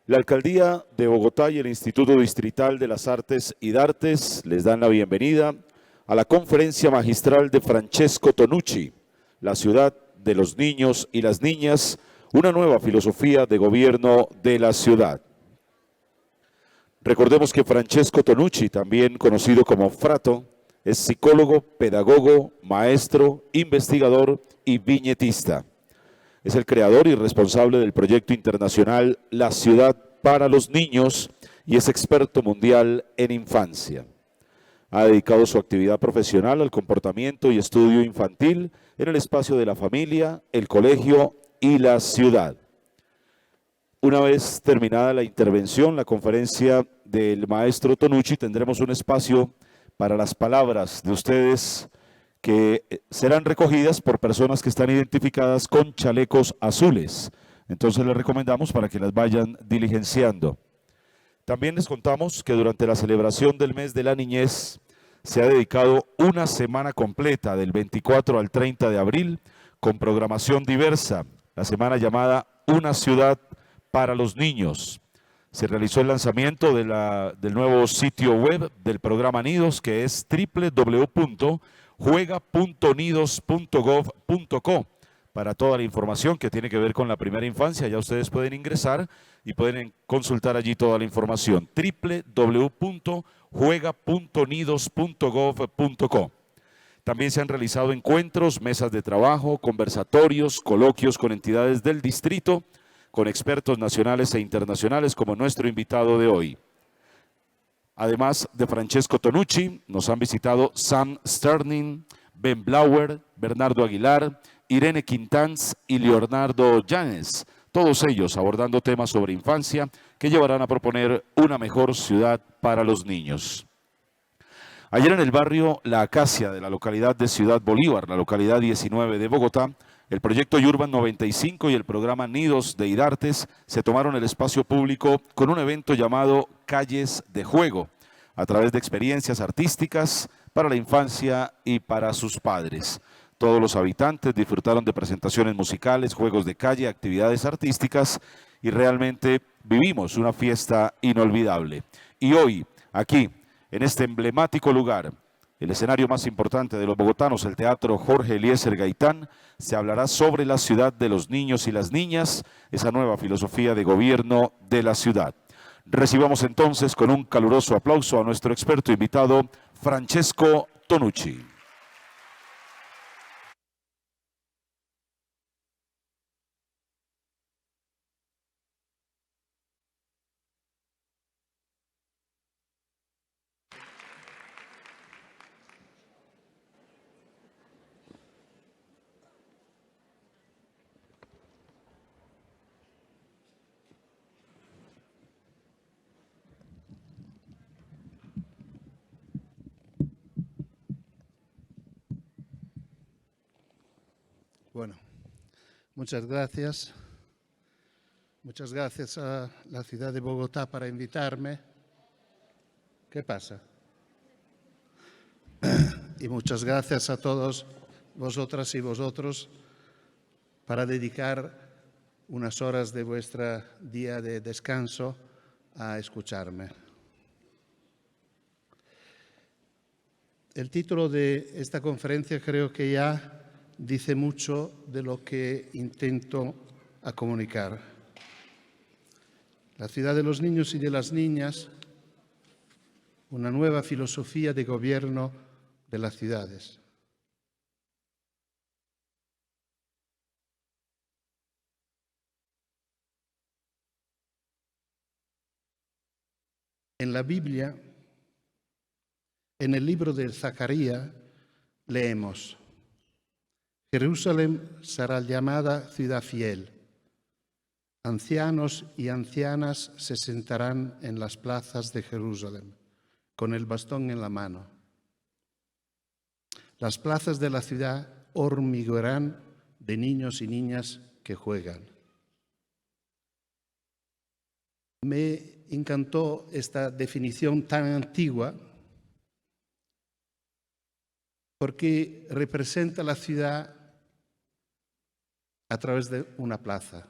La Alcaldía de Bogotá y el Instituto Distrital de las Artes y Dartes les dan la bienvenida a la conferencia magistral de Francesco Tonucci, la ciudad de los niños y las niñas, una nueva filosofía de gobierno de la ciudad. Recordemos que Francesco Tonucci, también conocido como Frato, es psicólogo, pedagogo, maestro, investigador y viñetista. Es el creador y responsable del proyecto internacional La Ciudad para los Niños y es experto mundial en infancia. Ha dedicado su actividad profesional al comportamiento y estudio infantil en el espacio de la familia, el colegio y la ciudad. Una vez terminada la intervención, la conferencia del maestro Tonucci, tendremos un espacio para las palabras de ustedes que serán recogidas por personas que están identificadas con chalecos azules. Entonces les recomendamos para que las vayan diligenciando. También les contamos que durante la celebración del mes de la niñez se ha dedicado una semana completa del 24 al 30 de abril con programación diversa, la semana llamada Una Ciudad para los Niños. Se realizó el lanzamiento del nuevo sitio web del programa Nidos, que es www.juega.nidos.gov.co. Para toda la información que tiene que ver con la primera infancia, ya ustedes pueden ingresar y pueden consultar allí toda la información. www.juega.nidos.gov.co. También se han realizado encuentros, mesas de trabajo, conversatorios, coloquios con entidades del distrito, con expertos nacionales e internacionales como nuestro invitado de hoy. Además de Francesco Tonucci, nos han visitado Sam Sterling, Ben Blauer, Bernardo Aguilar, Irene Quintans y Leonardo Llanes, todos ellos abordando temas sobre infancia que llevarán a proponer una mejor ciudad para los niños. Ayer en el barrio La Acacia de la localidad de Ciudad Bolívar, la localidad 19 de Bogotá, el proyecto Urban 95 y el programa Nidos de IDARTES se tomaron el espacio público con un evento llamado Calles de Juego, a través de experiencias artísticas para la infancia y para sus padres. Todos los habitantes disfrutaron de presentaciones musicales, juegos de calle, actividades artísticas y realmente vivimos una fiesta inolvidable. Y hoy, aquí, en este emblemático lugar, el escenario más importante de los bogotanos, el Teatro Jorge Eliezer Gaitán, se hablará sobre la ciudad de los niños y las niñas, esa nueva filosofía de gobierno de la ciudad. Recibamos entonces con un caluroso aplauso a nuestro experto invitado, Francesco Tonucci. Bueno, muchas gracias. Muchas gracias a la ciudad de Bogotá para invitarme. ¿Qué pasa? Y muchas gracias a todos vosotras y vosotros para dedicar unas horas de vuestro día de descanso a escucharme. El título de esta conferencia creo que ya dice mucho de lo que intento a comunicar. La ciudad de los niños y de las niñas, una nueva filosofía de gobierno de las ciudades. En la Biblia, en el libro de Zacarías, leemos: Jerusalén será llamada ciudad fiel. Ancianos y ancianas se sentarán en las plazas de Jerusalén, con el bastón en la mano. Las plazas de la ciudad hormiguearán de niños y niñas que juegan. Me encantó esta definición tan antigua porque representa la ciudad a través de una plaza.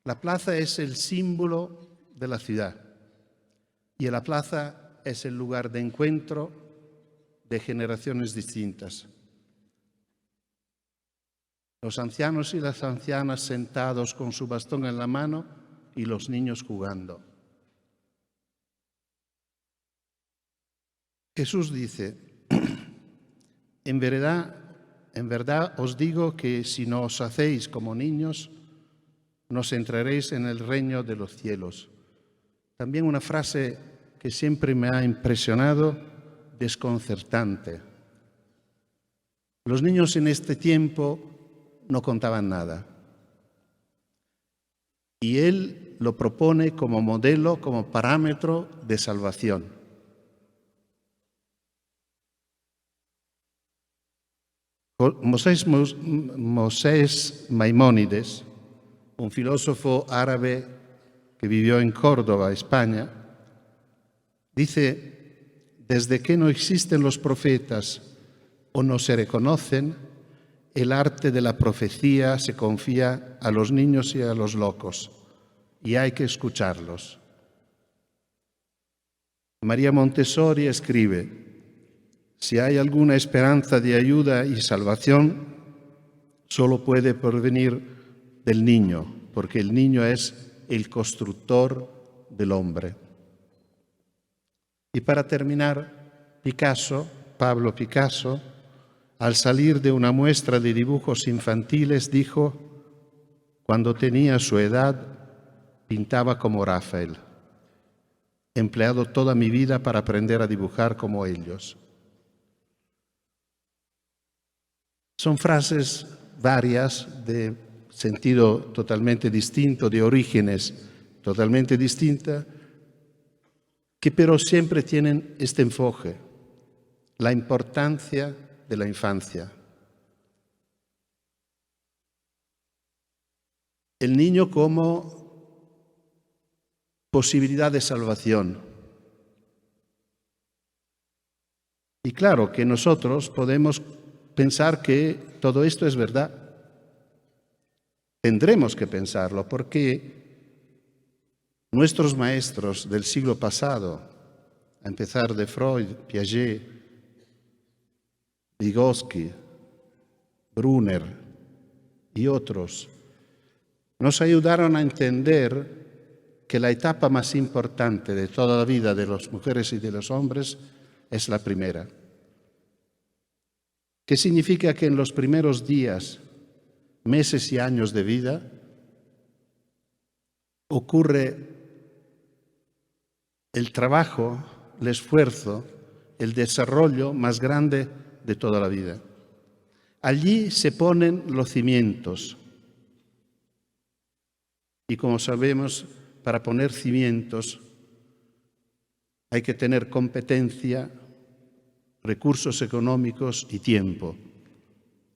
La plaza es el símbolo de la ciudad. Y la plaza es el lugar de encuentro de generaciones distintas. Los ancianos y las ancianas sentados con su bastón en la mano y los niños jugando. Jesús dice, en verdad os digo que si no os hacéis como niños, no entraréis en el reino de los cielos. También una frase que siempre me ha impresionado, desconcertante. Los niños en este tiempo no contaban nada. Y Él lo propone como modelo, como parámetro de salvación. Mosés Maimónides, un filósofo árabe que vivió en Córdoba, España, dice, desde que no existen los profetas o no se reconocen, el arte de la profecía se confía a los niños y a los locos, y hay que escucharlos. María Montessori escribe, si hay alguna esperanza de ayuda y salvación, solo puede provenir del niño, porque el niño es el constructor del hombre. Y para terminar, Pablo Picasso, al salir de una muestra de dibujos infantiles, dijo, cuando tenía su edad, pintaba como Rafael. He empleado toda mi vida para aprender a dibujar como ellos. Son frases varias de sentido totalmente distinto, de orígenes totalmente distintas, que pero siempre tienen este enfoque, la importancia de la infancia. El niño como posibilidad de salvación. Y claro que nosotros podemos pensar que todo esto es verdad. Tendremos que pensarlo porque nuestros maestros del siglo pasado, a empezar de Freud, Piaget, Vygotsky, Brunner y otros, nos ayudaron a entender que la etapa más importante de toda la vida de las mujeres y de los hombres es la primera. ¿Qué significa? Que en los primeros días, meses y años de vida ocurre el trabajo, el esfuerzo, el desarrollo más grande de toda la vida. Allí se ponen los cimientos. Y como sabemos, para poner cimientos hay que tener competencia, recursos económicos y tiempo.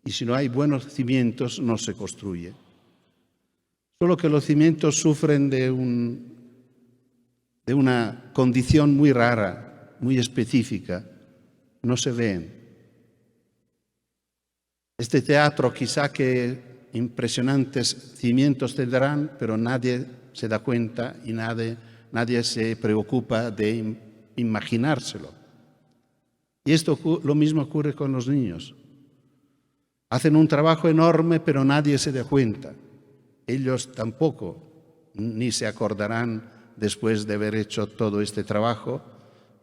Y si no hay buenos cimientos, no se construye. Solo que los cimientos sufren de una condición muy rara, muy específica. No se ven. Este teatro quizá que impresionantes cimientos tendrán, pero nadie se da cuenta y nadie se preocupa de imaginárselo. Y esto lo mismo ocurre con los niños. Hacen un trabajo enorme, pero nadie se da cuenta. Ellos tampoco, ni se acordarán después de haber hecho todo este trabajo,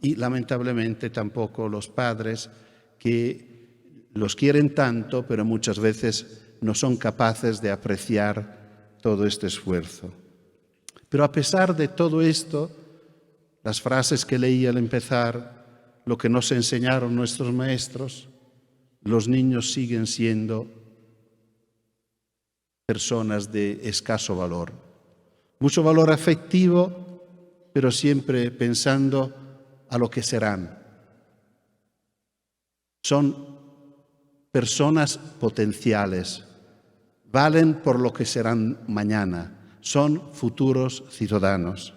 y lamentablemente tampoco los padres, que los quieren tanto, pero muchas veces no son capaces de apreciar todo este esfuerzo. Pero a pesar de todo esto, las frases que leí al empezar, lo que nos enseñaron nuestros maestros, los niños siguen siendo personas de escaso valor. Mucho valor afectivo, pero siempre pensando a lo que serán. Son personas potenciales, valen por lo que serán mañana, son futuros ciudadanos.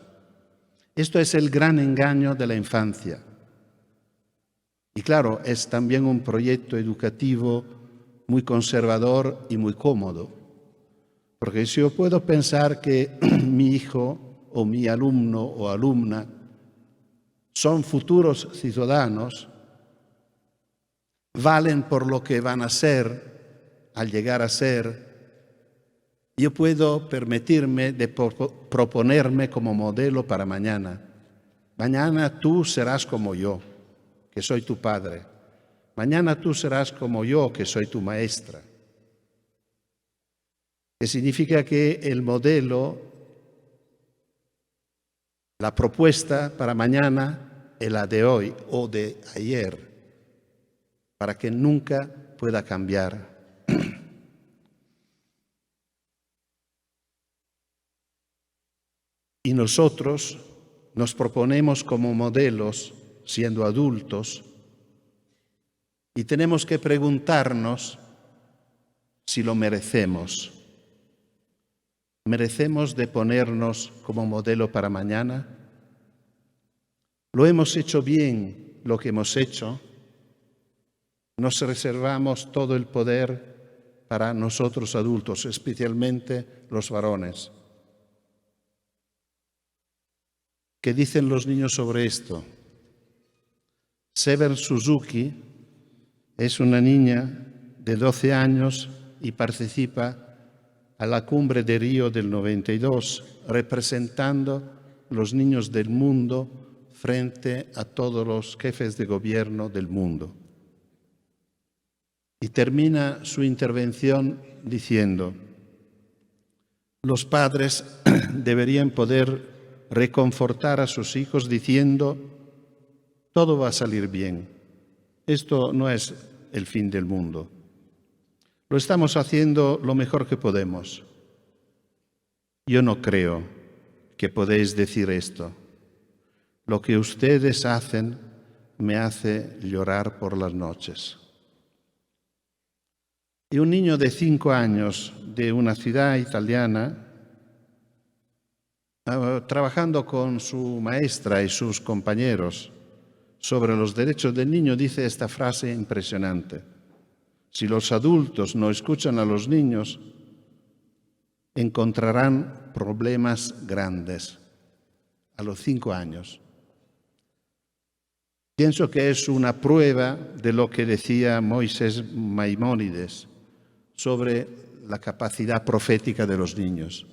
Esto es el gran engaño de la infancia. Y claro, es también un proyecto educativo muy conservador y muy cómodo. Porque si yo puedo pensar que mi hijo o mi alumno o alumna son futuros ciudadanos, valen por lo que van a ser, al llegar a ser, yo puedo permitirme de proponerme como modelo para mañana. Mañana tú serás como yo, que soy tu padre. Mañana tú serás como yo, que soy tu maestra. Que significa que el modelo, la propuesta para mañana es la de hoy o de ayer, para que nunca pueda cambiar. Y nosotros nos proponemos como modelos, siendo adultos, y tenemos que preguntarnos si lo merecemos. ¿Merecemos de ponernos como modelo para mañana? ¿Lo hemos hecho bien lo que hemos hecho? ¿Nos reservamos todo el poder para nosotros adultos, especialmente los varones? ¿Qué dicen los niños sobre esto? Sever Suzuki es una niña de 12 años y participa a la cumbre de Río del 92, representando los niños del mundo frente a todos los jefes de gobierno del mundo. Y termina su intervención diciendo: los padres deberían poder reconfortar a sus hijos diciendo: todo va a salir bien. Esto no es el fin del mundo. Lo estamos haciendo lo mejor que podemos. Yo no creo que podéis decir esto. Lo que ustedes hacen me hace llorar por las noches. Y un niño de 5 años de una ciudad italiana, trabajando con su maestra y sus compañeros sobre los derechos del niño, dice esta frase impresionante: si los adultos no escuchan a los niños, encontrarán problemas grandes. A los 5 años. Pienso que es una prueba de lo que decía Moisés Maimónides sobre la capacidad profética de los niños.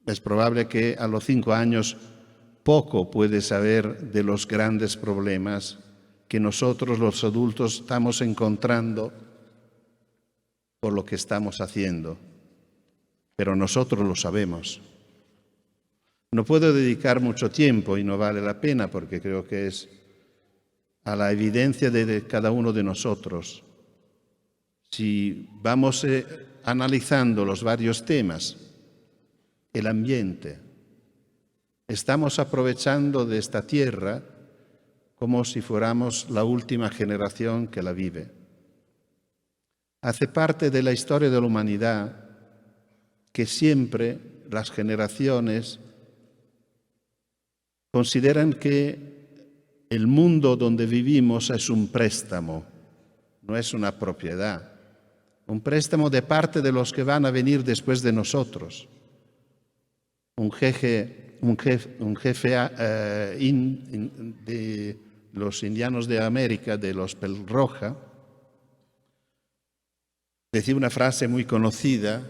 Es probable que a los 5 años poco puede saber de los grandes problemas que nosotros los adultos estamos encontrando por lo que estamos haciendo, pero nosotros lo sabemos. No puedo dedicar mucho tiempo y no vale la pena porque creo que es a la evidencia de cada uno de nosotros. Si vamos analizando los varios temas, el ambiente, estamos aprovechando de esta tierra como si fuéramos la última generación que la vive. Hace parte de la historia de la humanidad que siempre las generaciones consideran que el mundo donde vivimos es un préstamo, no es una propiedad. Un préstamo de parte de los que van a venir después de nosotros. Un jefe de los indianos de América, de los Pelroja, decía una frase muy conocida,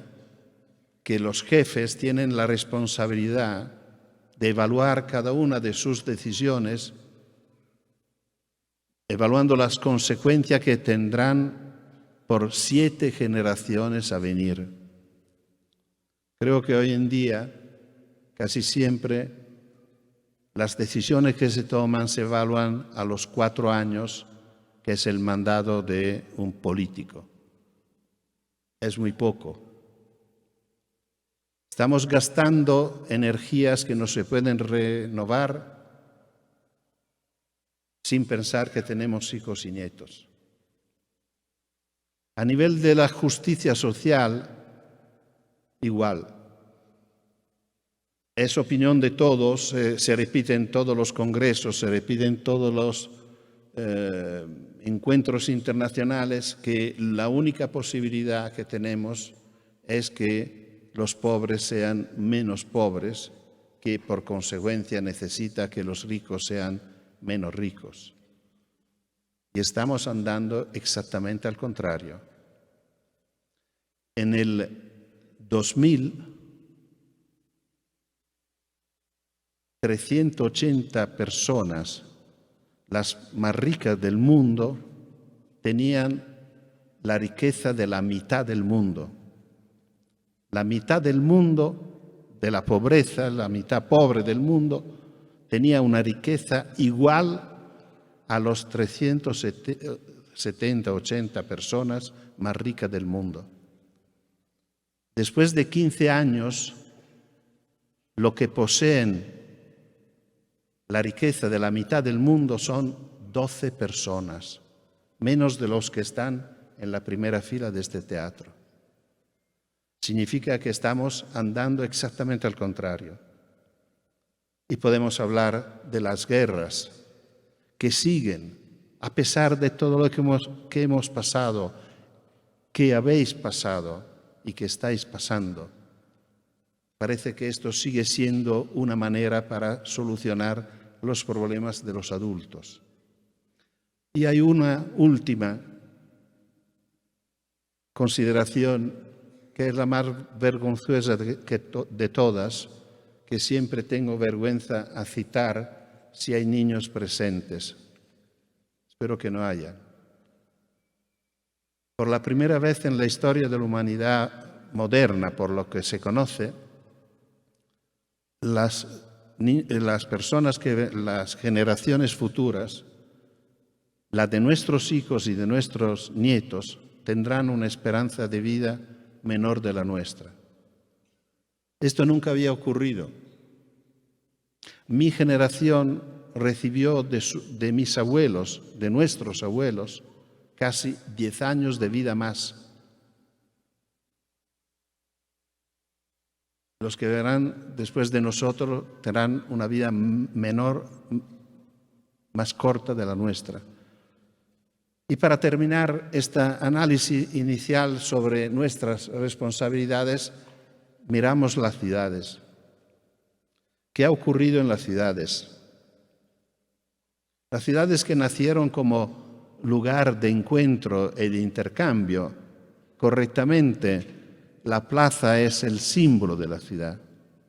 que los jefes tienen la responsabilidad de evaluar cada una de sus decisiones, evaluando las consecuencias que tendrán por 7 generaciones a venir. Creo que hoy en día, casi siempre, las decisiones que se toman se evalúan a los 4 años, que es el mandato de un político. Es muy poco. Estamos gastando energías que no se pueden renovar sin pensar que tenemos hijos y nietos. A nivel de la justicia social, igual. Es opinión de todos, se repite en todos los congresos, se repite en todos los encuentros internacionales, que la única posibilidad que tenemos es que los pobres sean menos pobres que por consecuencia necesita que los ricos sean menos ricos. Y estamos andando exactamente al contrario. En el 2000, 380 personas, las más ricas del mundo, tenían la riqueza de la mitad del mundo. La mitad del mundo, de la pobreza, la mitad pobre del mundo, tenía una riqueza igual a los 370, 80 personas más ricas del mundo. Después de 15 años, lo que poseen la riqueza de la mitad del mundo son 12 personas, menos de los que están en la primera fila de este teatro. Significa que estamos andando exactamente al contrario. Y podemos hablar de las guerras que siguen, a pesar de todo lo que hemos pasado, que habéis pasado y que estáis pasando. Parece que esto sigue siendo una manera para solucionar los problemas de los adultos. Y hay una última consideración que es la más vergonzosa de todas, que siempre tengo vergüenza a citar si hay niños presentes. Espero que no haya. Por la primera vez en la historia de la humanidad moderna, por lo que se conoce, las generaciones futuras, la de nuestros hijos y de nuestros nietos, tendrán una esperanza de vida menor de la nuestra. Esto nunca había ocurrido. Mi generación recibió de mis abuelos, de nuestros abuelos, casi 10 años de vida más. Los que verán después de nosotros tendrán una vida menor, más corta de la nuestra. Y para terminar este análisis inicial sobre nuestras responsabilidades, miramos las ciudades. ¿Qué ha ocurrido en las ciudades? Las ciudades que nacieron como lugar de encuentro y de intercambio, correctamente, la plaza es el símbolo de la ciudad,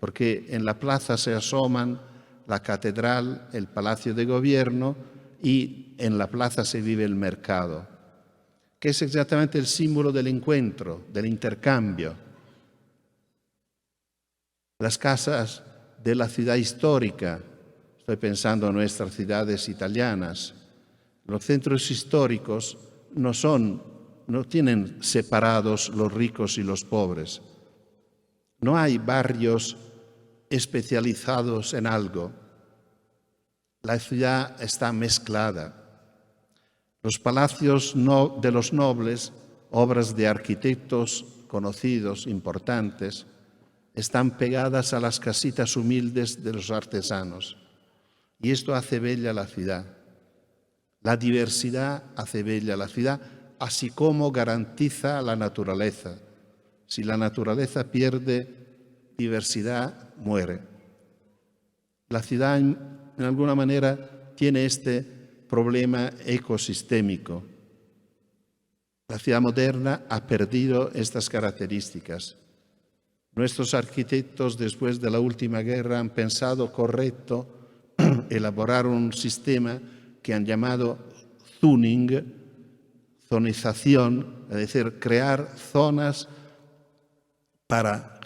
porque en la plaza se asoman la catedral, el palacio de gobierno y en la plaza se vive el mercado, que es exactamente el símbolo del encuentro, del intercambio. Las casas de la ciudad histórica, estoy pensando en nuestras ciudades italianas, los centros históricos no tienen separados los ricos y los pobres. No hay barrios especializados en algo. La ciudad está mezclada. Los palacios de los nobles, obras de arquitectos conocidos, importantes, están pegadas a las casitas humildes de los artesanos. Y esto hace bella la ciudad. La diversidad hace bella la ciudad, así como garantiza la naturaleza. Si la naturaleza pierde diversidad, muere. La ciudad, en alguna manera, tiene este problema ecosistémico. La ciudad moderna ha perdido estas características. Nuestros arquitectos, después de la última guerra, han pensado correcto elaborar un sistema que han llamado zoning, zonización, es decir, crear zonas para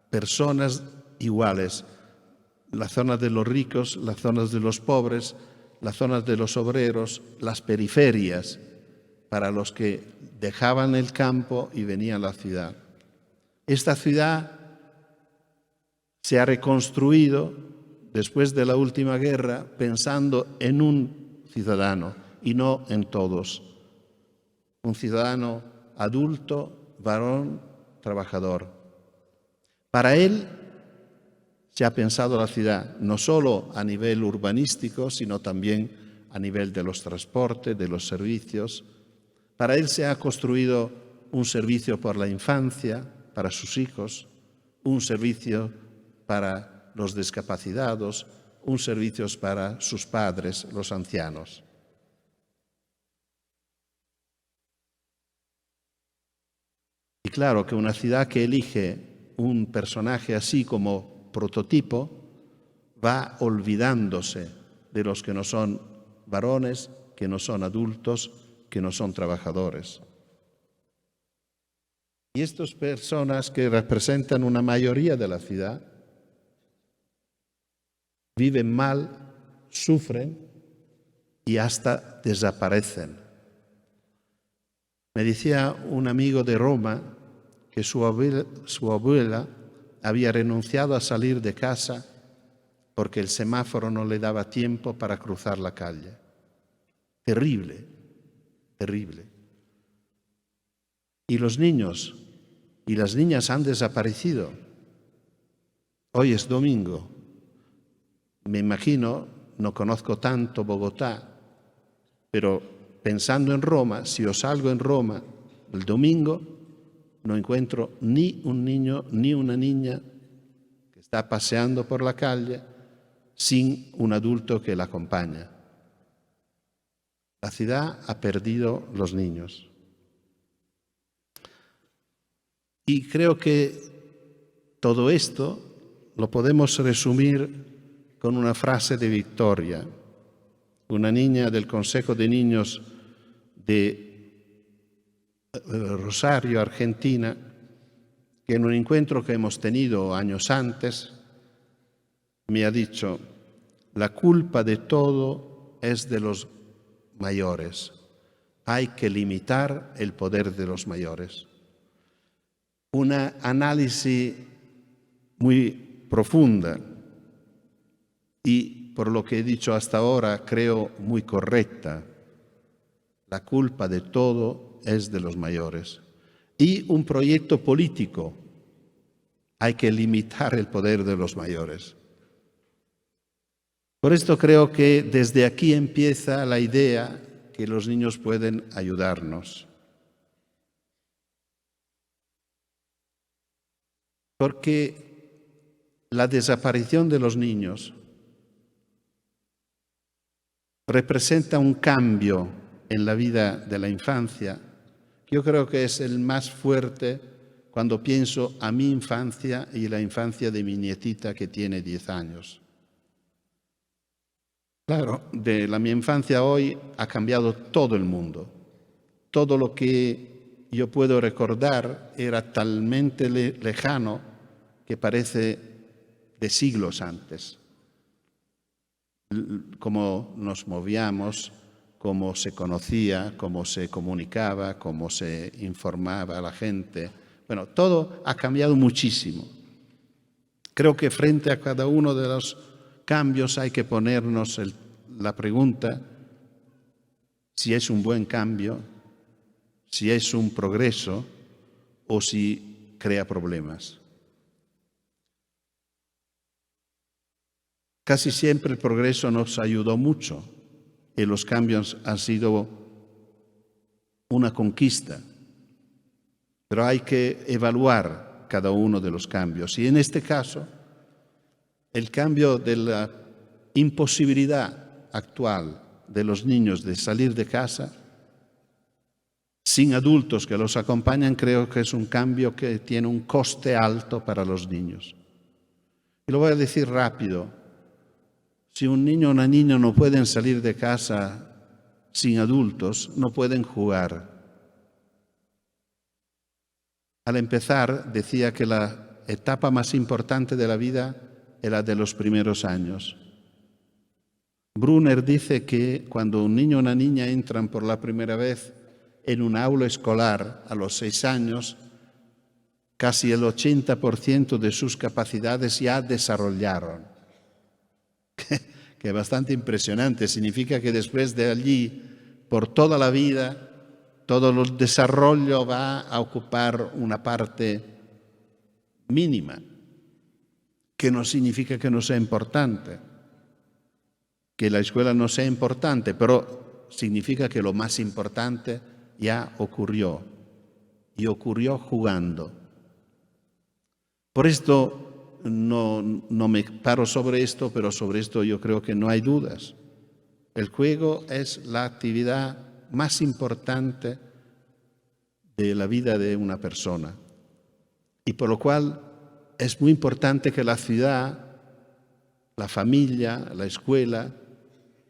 personas iguales. Las zonas de los ricos, las zonas de los pobres, las zonas de los obreros, las periferias, para los que dejaban el campo y venían a la ciudad. Esta ciudad se ha reconstruido después de la última guerra pensando en un ciudadano y no en todos. Un ciudadano adulto, varón, trabajador. Para él se ha pensado la ciudad no solo a nivel urbanístico, sino también a nivel de los transportes, de los servicios. Para él se ha construido un servicio por la infancia, para sus hijos, un servicio para los discapacitados, un servicio para sus padres, los ancianos. Y claro que una ciudad que elige un personaje así como prototipo va olvidándose de los que no son varones, que no son adultos, que no son trabajadores. Y estas personas que representan una mayoría de la ciudad viven mal, sufren y hasta desaparecen. Me decía un amigo de Roma que su abuela había renunciado a salir de casa porque el semáforo no le daba tiempo para cruzar la calle. Terrible, terrible. Y los niños y las niñas han desaparecido. Hoy es domingo. Me imagino, no conozco tanto Bogotá, pero pensando en Roma, si yo salgo en Roma el domingo, no encuentro ni un niño ni una niña que está paseando por la calle sin un adulto que la acompaña. La ciudad ha perdido los niños. Y creo que todo esto lo podemos resumir con una frase de Victoria, una niña del Consejo de Niños de Rosario, Argentina, que en un encuentro que hemos tenido años antes me ha dicho: la culpa de todo es de los mayores. Hay que limitar el poder de los mayores. Una análisis muy profunda y, por lo que he dicho hasta ahora, creo muy correcta. La culpa de todo es de los mayores. Y un proyecto político. Hay que limitar el poder de los mayores. Por esto creo que desde aquí empieza la idea que los niños pueden ayudarnos. Porque la desaparición de los niños representa un cambio en la vida de la infancia, que yo creo que es el más fuerte cuando pienso a mi infancia y la infancia de mi nietita que tiene 10 años. Claro, de mi infancia a hoy ha cambiado todo el mundo. Todo lo que yo puedo recordar era talmente lejano que parece de siglos antes. Cómo nos movíamos, cómo se conocía, cómo se comunicaba, cómo se informaba a la gente. Bueno, todo ha cambiado muchísimo. Creo que frente a cada uno de los cambios hay que ponernos la pregunta si es un buen cambio, si es un progreso o si crea problemas. Casi siempre el progreso nos ayudó mucho y los cambios han sido una conquista, pero hay que evaluar cada uno de los cambios. Y en este caso, el cambio de la imposibilidad actual de los niños de salir de casa sin adultos que los acompañan, creo que es un cambio que tiene un coste alto para los niños. Y lo voy a decir rápido. Si un niño o una niña no pueden salir de casa sin adultos, no pueden jugar. Al empezar, decía que la etapa más importante de la vida es la de los primeros años. Brunner dice que cuando un niño o una niña entran por la primera vez en un aula escolar a los 6 años, casi el 80% de sus capacidades ya desarrollaron. Que es bastante impresionante. Significa que después de allí, por toda la vida, todo el desarrollo va a ocupar una parte mínima, que no significa que no sea importante, que la escuela no sea importante, pero significa que lo más importante ya ocurrió, y ocurrió jugando. Por esto no me paro sobre esto, pero sobre esto yo creo que no hay dudas. El juego es la actividad más importante de la vida de una persona. Y por lo cual es muy importante que la ciudad, la familia, la escuela,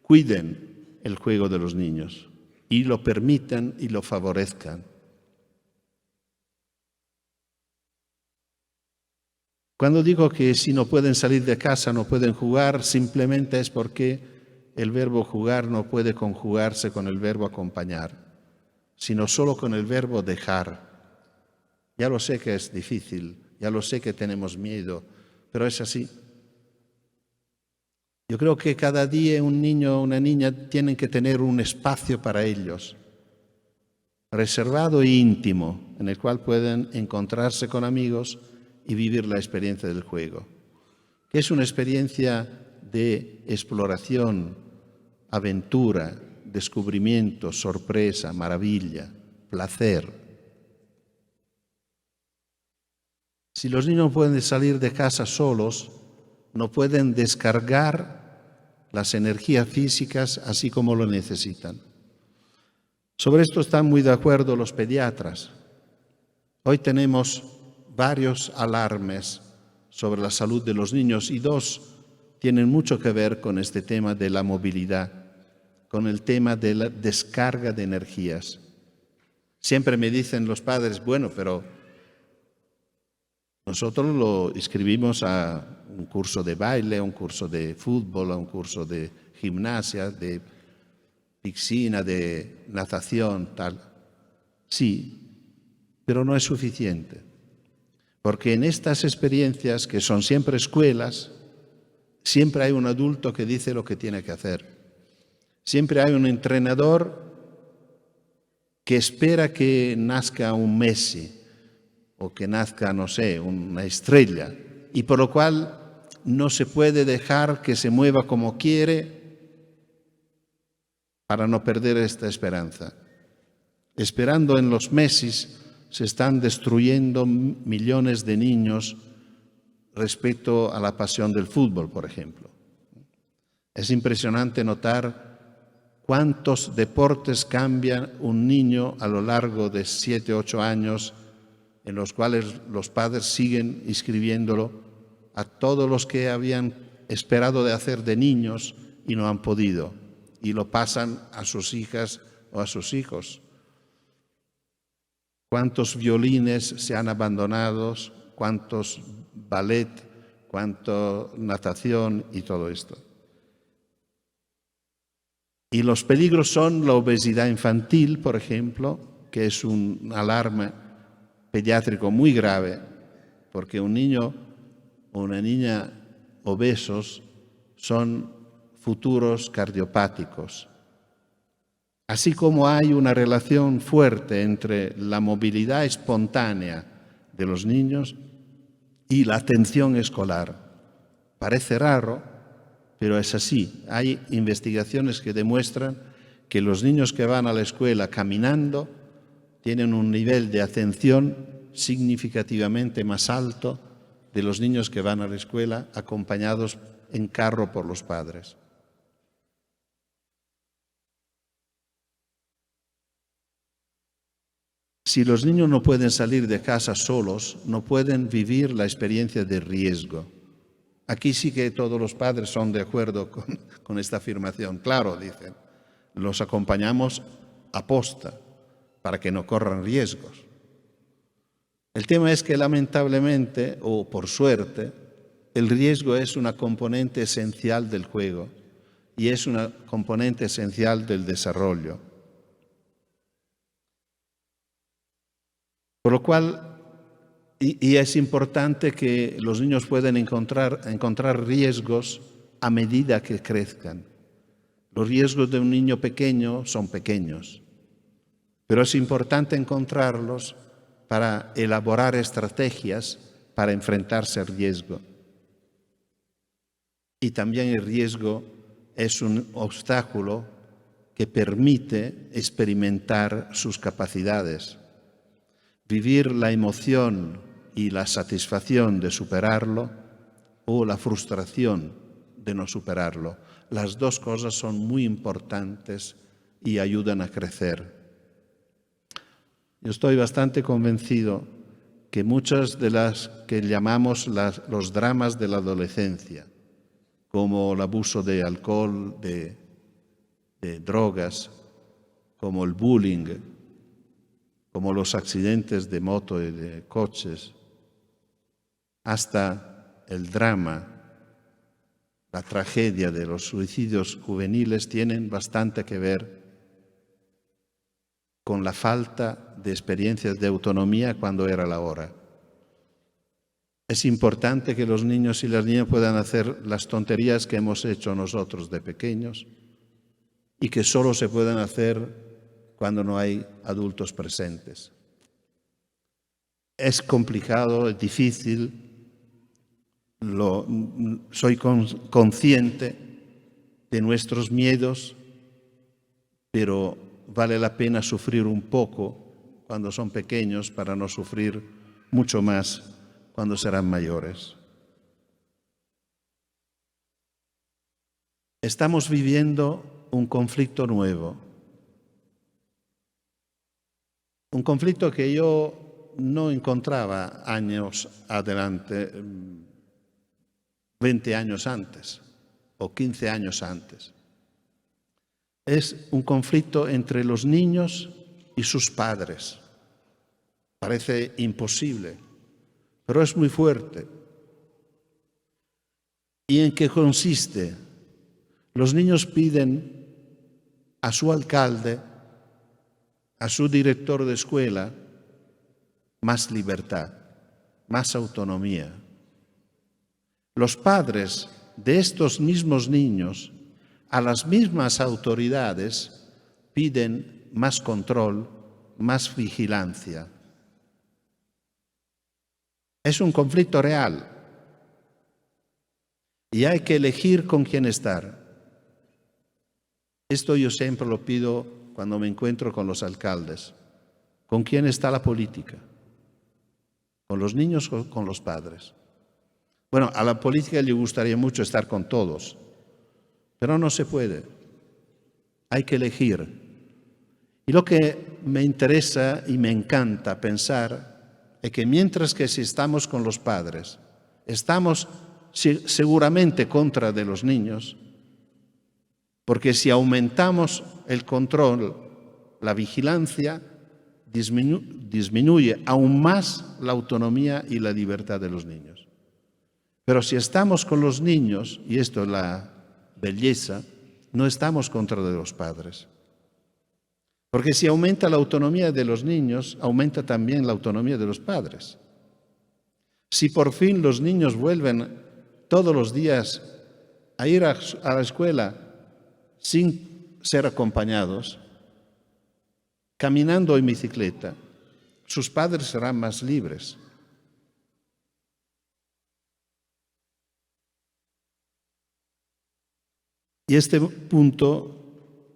cuiden el juego de los niños y lo permitan y lo favorezcan. Cuando digo que si no pueden salir de casa, no pueden jugar, simplemente es porque el verbo jugar no puede conjugarse con el verbo acompañar, sino solo con el verbo dejar. Ya lo sé que es difícil, ya lo sé que tenemos miedo, pero es así. Yo creo que cada día un niño o una niña tienen que tener un espacio para ellos, reservado e íntimo, en el cual pueden encontrarse con amigos y vivir la experiencia del juego, que es una experiencia de exploración, aventura, descubrimiento, sorpresa, maravilla, placer. Si los niños no pueden salir de casa solos, no pueden descargar las energías físicas así como lo necesitan. Sobre esto están muy de acuerdo los pediatras. Hoy tenemos varios alarmes sobre la salud de los niños y dos tienen mucho que ver con este tema de la movilidad, con el tema de la descarga de energías. Siempre me dicen los padres, bueno, pero nosotros lo inscribimos a un curso de baile, a un curso de fútbol, a un curso de gimnasia, de piscina, de natación, tal. Sí, pero no es suficiente. Porque en estas experiencias, que son siempre escuelas, siempre hay un adulto que dice lo que tiene que hacer. Siempre hay un entrenador que espera que nazca un Messi o que nazca, no sé, una estrella, y por lo cual no se puede dejar que se mueva como quiere para no perder esta esperanza. Esperando en los Messis se están destruyendo millones de niños respecto a la pasión del fútbol, por ejemplo. Es impresionante notar cuántos deportes cambian un niño a lo largo de 7 u 8 años, en los cuales los padres siguen inscribiéndolo a todos los que habían esperado de hacer de niños y no han podido, y lo pasan a sus hijas o a sus hijos. Cuántos violines se han abandonado, cuántos ballet, cuánto natación y todo esto. Y los peligros son la obesidad infantil, por ejemplo, que es un alarma pediátrico muy grave, porque un niño o una niña obesos son futuros cardiopáticos. Así como hay una relación fuerte entre la movilidad espontánea de los niños y la atención escolar. Parece raro, pero es así. Hay investigaciones que demuestran que los niños que van a la escuela caminando tienen un nivel de atención significativamente más alto de los niños que van a la escuela acompañados en carro por los padres. Si los niños no pueden salir de casa solos, no pueden vivir la experiencia de riesgo. Aquí sí que todos los padres son de acuerdo con esta afirmación. Claro, dicen, los acompañamos aposta para que no corran riesgos. El tema es que lamentablemente, o por suerte, el riesgo es una componente esencial del juego y es una componente esencial del desarrollo. Por lo cual, y es importante que los niños puedan encontrar riesgos a medida que crezcan. Los riesgos de un niño pequeño son pequeños, pero es importante encontrarlos para elaborar estrategias para enfrentarse al riesgo. Y también el riesgo es un obstáculo que permite experimentar sus capacidades. Vivir la emoción y la satisfacción de superarlo o la frustración de no superarlo. Las dos cosas son muy importantes y ayudan a crecer. Yo estoy bastante convencido que muchas de las que llamamos los dramas de la adolescencia, como el abuso de alcohol, de drogas, como el bullying, como los accidentes de moto y de coches, hasta el drama, la tragedia de los suicidios juveniles, tienen bastante que ver con la falta de experiencias de autonomía cuando era la hora. Es importante que los niños y las niñas puedan hacer las tonterías que hemos hecho nosotros de pequeños y que solo se pueden hacer cuando no hay adultos presentes. Es complicado, es difícil, soy consciente de nuestros miedos, pero vale la pena sufrir un poco cuando son pequeños para no sufrir mucho más cuando serán mayores. Estamos viviendo un conflicto nuevo, un conflicto que yo no encontraba años adelante, 20 años antes o 15 años antes. Es un conflicto entre los niños y sus padres. Parece imposible, pero es muy fuerte. ¿Y en qué consiste? Los niños piden a su alcalde, a su director de escuela, más libertad, más autonomía. Los padres de estos mismos niños a las mismas autoridades piden más control, más vigilancia. Es un conflicto real y hay que elegir con quién estar. Esto yo siempre lo pido cuando me encuentro con los alcaldes. ¿Con quién está la política? ¿Con los niños o con los padres? Bueno, a la política le gustaría mucho estar con todos, pero no se puede. Hay que elegir. Y lo que me interesa y me encanta pensar es que mientras que si estamos con los padres, estamos seguramente contra de los niños, porque si aumentamos el control, la vigilancia, disminuye aún más la autonomía y la libertad de los niños. Pero si estamos con los niños, y esto es la belleza, no estamos contra de los padres. Porque si aumenta la autonomía de los niños, aumenta también la autonomía de los padres. Si por fin los niños vuelven todos los días a ir a la escuela sin ser acompañados, caminando en bicicleta, sus padres serán más libres. Y este punto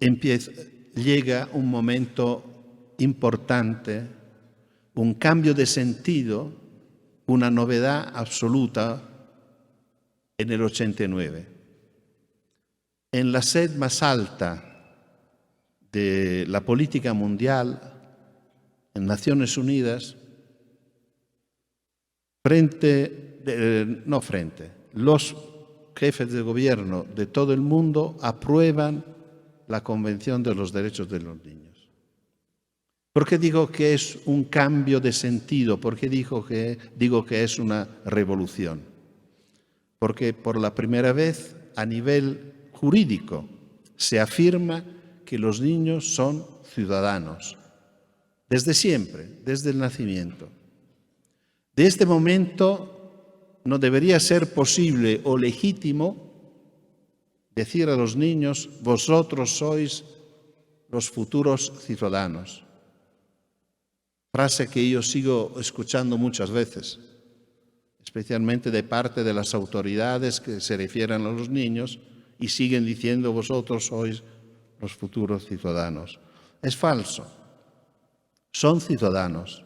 llega un momento importante, un cambio de sentido, una novedad absoluta en el 89. En la sed más alta de la política mundial, en Naciones Unidas, los jefes de gobierno de todo el mundo aprueban la Convención de los Derechos de los Niños. ¿Por qué digo que es un cambio de sentido? ¿Por qué digo que es una revolución? Porque por la primera vez a nivel jurídico se afirma que los niños son ciudadanos, desde siempre, desde el nacimiento. De este momento no debería ser posible o legítimo decir a los niños, vosotros sois los futuros ciudadanos. Frase que yo sigo escuchando muchas veces, especialmente de parte de las autoridades que se refieren a los niños y siguen diciendo, vosotros sois los futuros ciudadanos. Es falso. Son ciudadanos.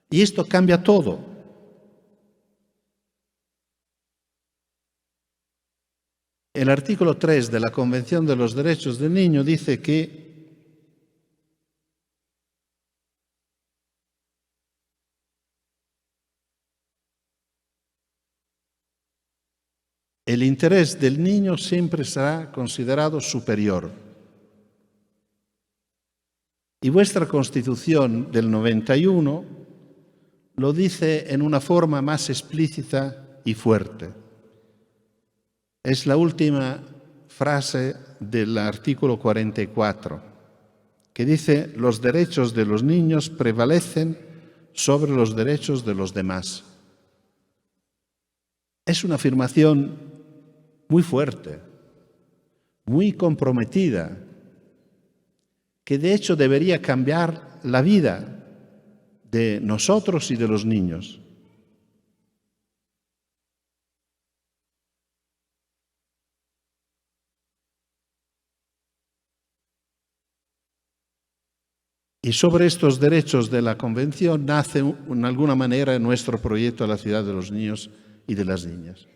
Y esto cambia todo. el artículo 3 de la Convención de los Derechos del Niño dice que el interés del niño siempre será considerado superior. Y vuestra Constitución del 91 lo dice en una forma más explícita y fuerte. Es la última frase del artículo 44, que dice: los derechos de los niños prevalecen sobre los derechos de los demás. Es una afirmación muy fuerte, muy comprometida, que de hecho debería cambiar la vida de nosotros y de los niños. Y sobre estos derechos de la Convención nace, en alguna manera, nuestro proyecto de la ciudad de los niños y de las niñas.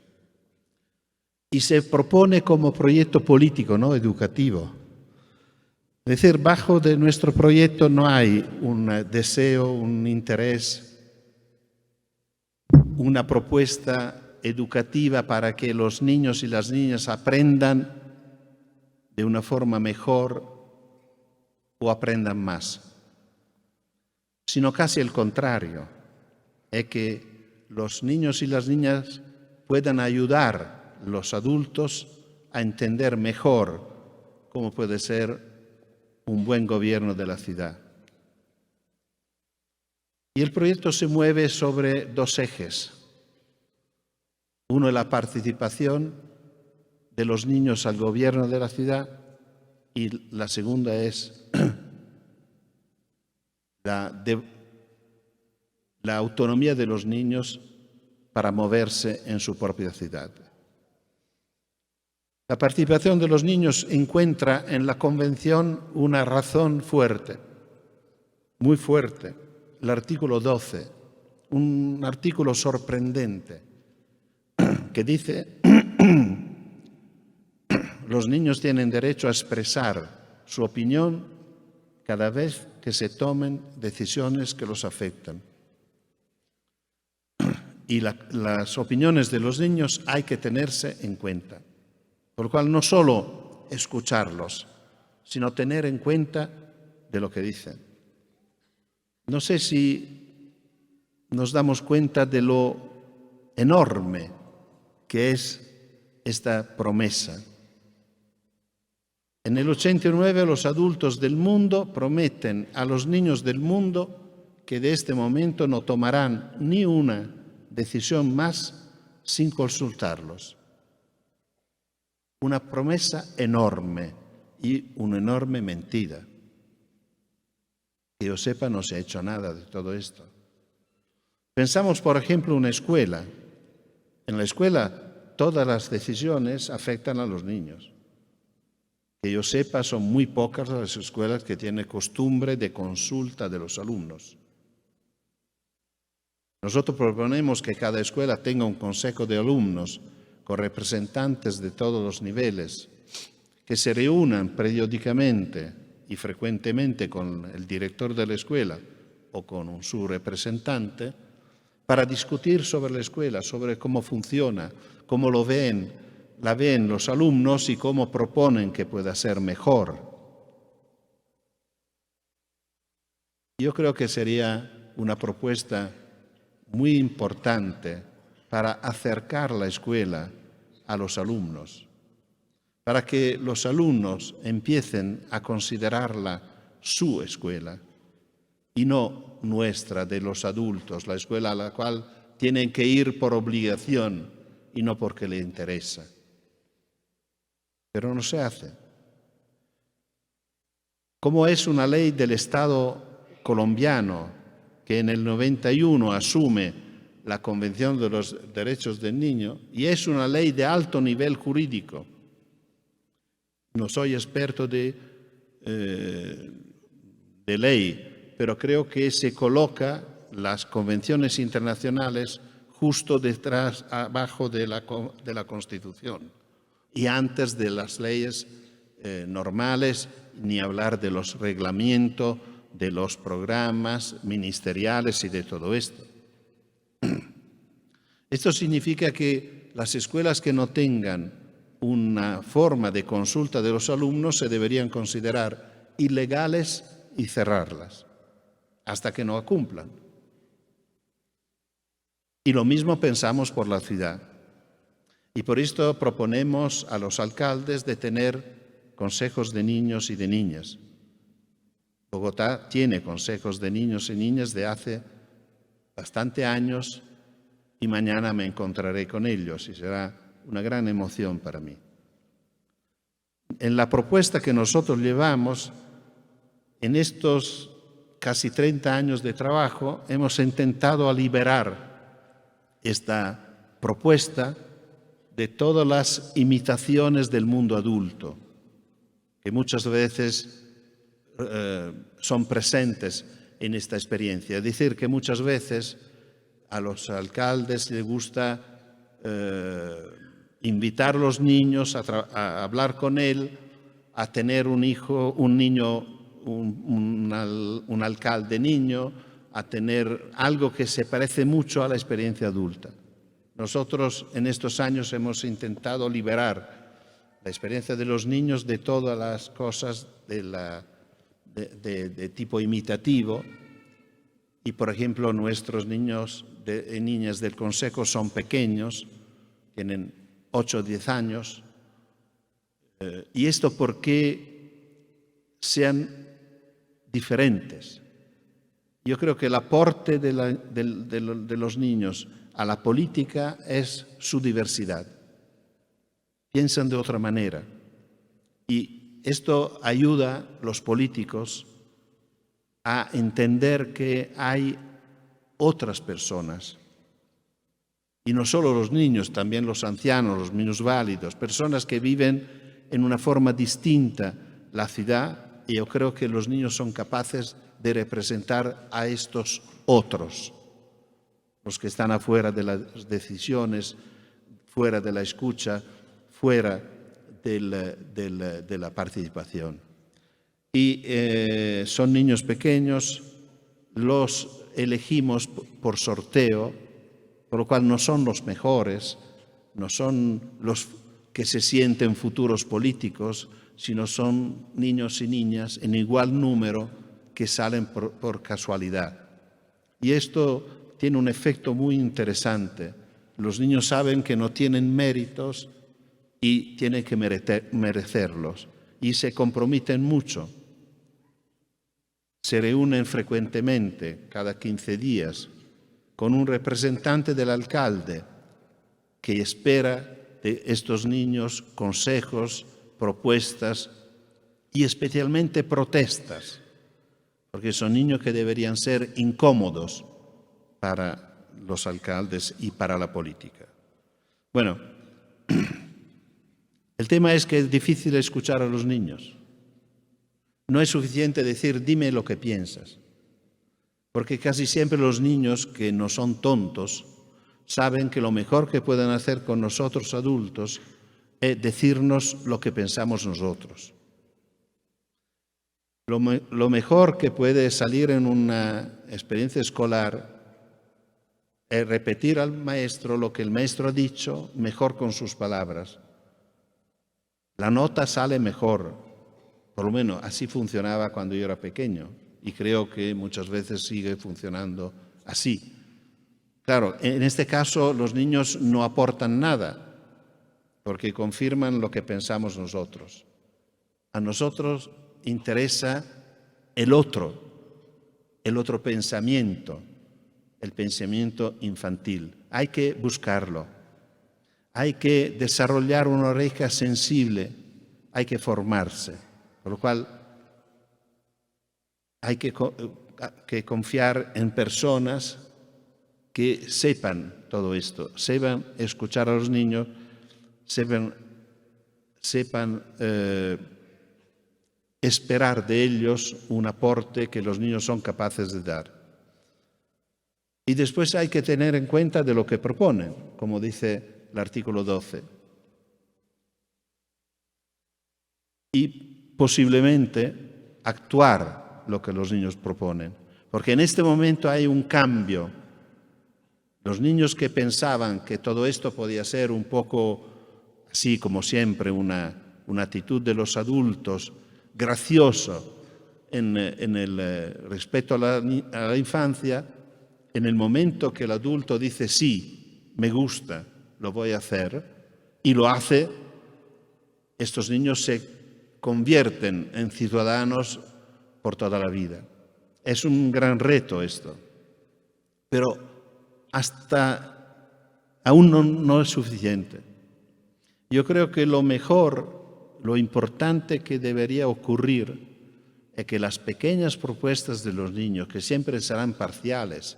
Y se propone como proyecto político, no educativo. Es decir, bajo de nuestro proyecto no hay un deseo, un interés, una propuesta educativa para que los niños y las niñas aprendan de una forma mejor o aprendan más, sino casi el contrario, es que los niños y las niñas puedan ayudar a los adultos a entender mejor cómo puede ser un buen gobierno de la ciudad. Y el proyecto se mueve sobre dos ejes. Uno es la participación de los niños al gobierno de la ciudad y la segunda es la autonomía de los niños para moverse en su propia ciudad. La participación de los niños encuentra en la Convención una razón fuerte, muy fuerte, el artículo 12, un artículo sorprendente que dice: los niños tienen derecho a expresar su opinión cada vez que se tomen decisiones que los afectan. Y las opiniones de los niños hay que tenerse en cuenta. Por lo cual no solo escucharlos, sino tener en cuenta de lo que dicen. No sé si nos damos cuenta de lo enorme que es esta promesa. En el 89 los adultos del mundo prometen a los niños del mundo que de este momento no tomarán ni una decisión más sin consultarlos. Una promesa enorme y una enorme mentira. Que yo sepa, no se ha hecho nada de todo esto. Pensamos, por ejemplo, una escuela. En la escuela todas las decisiones afectan a los niños. Que yo sepa, son muy pocas las escuelas que tienen costumbre de consulta de los alumnos. Nosotros proponemos que cada escuela tenga un consejo de alumnos con representantes de todos los niveles, que se reúnan periódicamente y frecuentemente con el director de la escuela o con su representante para discutir sobre la escuela, sobre cómo funciona, cómo la ven los alumnos y cómo proponen que pueda ser mejor. Yo creo que sería una propuesta muy importante para acercar la escuela a los alumnos, para que los alumnos empiecen a considerarla su escuela y no nuestra, de los adultos, la escuela a la cual tienen que ir por obligación y no porque les interesa. Pero no se hace. Como es una ley del Estado colombiano que en el 91 asume la Convención de los Derechos del Niño, y es una ley de alto nivel jurídico. No soy experto de ley, pero creo que se coloca las convenciones internacionales justo detrás, abajo de la Constitución. y antes de las leyes normales, ni hablar de los reglamentos, de los programas ministeriales y de todo esto. Esto significa que las escuelas que no tengan una forma de consulta de los alumnos se deberían considerar ilegales y cerrarlas hasta que no la cumplan. Y lo mismo pensamos por la ciudad. Y por esto proponemos a los alcaldes de tener consejos de niños y de niñas. Bogotá tiene consejos de niños y niñas de hace bastante años y mañana me encontraré con ellos y será una gran emoción para mí. En la propuesta que nosotros llevamos, en estos casi 30 años de trabajo, hemos intentado liberar esta propuesta de todas las imitaciones del mundo adulto, que muchas veces son presentes en esta experiencia. Es decir, que muchas veces a los alcaldes les gusta invitar a los niños a hablar con él, a tener un hijo, un niño, un alcalde niño, a tener algo que se parece mucho a la experiencia adulta. Nosotros en estos años hemos intentado liberar la experiencia de los niños de todas las cosas de tipo imitativo. Y, por ejemplo, nuestros niños y niñas del Consejo son pequeños, tienen 8 o 10 años. ¿Y esto porque sean diferentes? Yo creo que el aporte de los niños a la política es su diversidad. Piensan de otra manera. Y esto ayuda a los políticos a entender que hay otras personas. Y no solo los niños, también los ancianos, los minusválidos, personas que viven en una forma distinta la ciudad. Y yo creo que los niños son capaces de representar a estos otros, los que están afuera de las decisiones, fuera de la escucha, fuera de la participación. Y son niños pequeños, los elegimos por sorteo, por lo cual no son los mejores, no son los que se sienten futuros políticos, sino son niños y niñas en igual número que salen por casualidad. Y esto tiene un efecto muy interesante. Los niños saben que no tienen méritos y tienen que merecerlos, y se comprometen mucho. Se reúnen frecuentemente, cada 15 días, con un representante del alcalde que espera de estos niños consejos, propuestas y especialmente protestas, porque son niños que deberían ser incómodos para los alcaldes y para la política. Bueno, el tema es que es difícil escuchar a los niños. No es suficiente decir, dime lo que piensas, porque casi siempre los niños, que no son tontos, saben que lo mejor que pueden hacer con nosotros adultos es decirnos lo que pensamos nosotros. Lo mejor que puede salir en una experiencia escolar es repetir al maestro lo que el maestro ha dicho, mejor con sus palabras. La nota sale mejor, por lo menos así funcionaba cuando yo era pequeño, y creo que muchas veces sigue funcionando así. Claro, en este caso los niños no aportan nada, porque confirman lo que pensamos nosotros. A nosotros interesa el otro pensamiento, el pensamiento infantil. Hay que buscarlo, hay que desarrollar una oreja sensible, hay que formarse, por lo cual hay que confiar en personas que sepan todo esto, sepan escuchar a los niños, sepan esperar de ellos un aporte que los niños son capaces de dar. Y después hay que tener en cuenta de lo que proponen, como dice el artículo 12. y posiblemente actuar lo que los niños proponen. Porque en este momento hay un cambio. Los niños que pensaban que todo esto podía ser un poco, así como siempre, una actitud de los adultos, gracioso en el respeto a la infancia, en el momento que el adulto dice sí, me gusta, lo voy a hacer, y lo hace, estos niños se convierten en ciudadanos por toda la vida. Es un gran reto esto, pero aún no es suficiente. Yo creo que lo mejor, lo importante que debería ocurrir es que las pequeñas propuestas de los niños, que siempre serán parciales,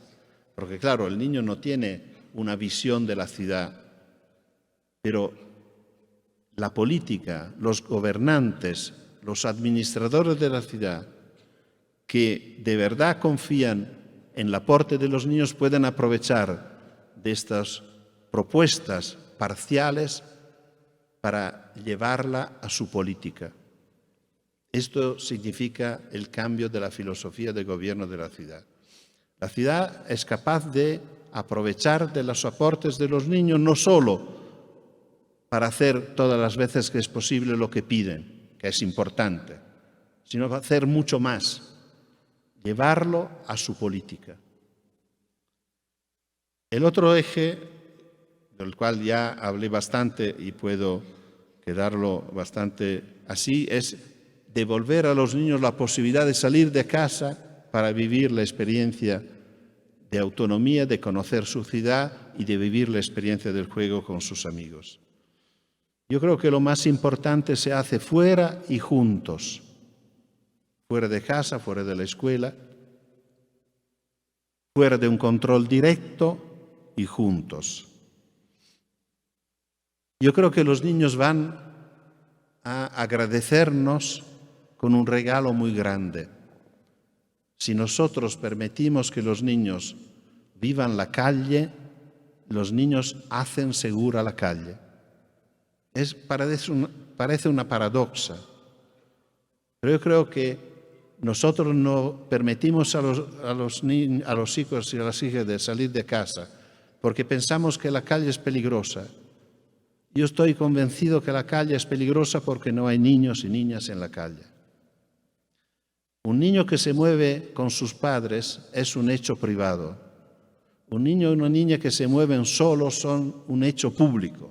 porque claro, el niño no tiene una visión de la ciudad, pero la política, los gobernantes, los administradores de la ciudad, que de verdad confían en el aporte de los niños, pueden aprovechar de estas propuestas parciales para llevarla a su política. Esto significa el cambio de la filosofía de gobierno de la ciudad. La ciudad es capaz de aprovechar de los aportes de los niños no solo para hacer todas las veces que es posible lo que piden, que es importante, sino para hacer mucho más, llevarlo a su política. El otro eje, del cual ya hablé bastante y puedo quedarlo bastante así, es devolver a los niños la posibilidad de salir de casa para vivir la experiencia de autonomía, de conocer su ciudad y de vivir la experiencia del juego con sus amigos. Yo creo que lo más importante se hace fuera y juntos, fuera de casa, fuera de la escuela, fuera de un control directo y juntos. Yo creo que los niños van a agradecernos con un regalo muy grande. Si nosotros permitimos que los niños vivan la calle, los niños hacen segura la calle. Parece una paradoja, pero yo creo que nosotros no permitimos a los hijos y a las hijas de salir de casa porque pensamos que la calle es peligrosa. Yo estoy convencido que la calle es peligrosa porque no hay niños y niñas en la calle. Un niño que se mueve con sus padres es un hecho privado. Un niño y una niña que se mueven solos son un hecho público.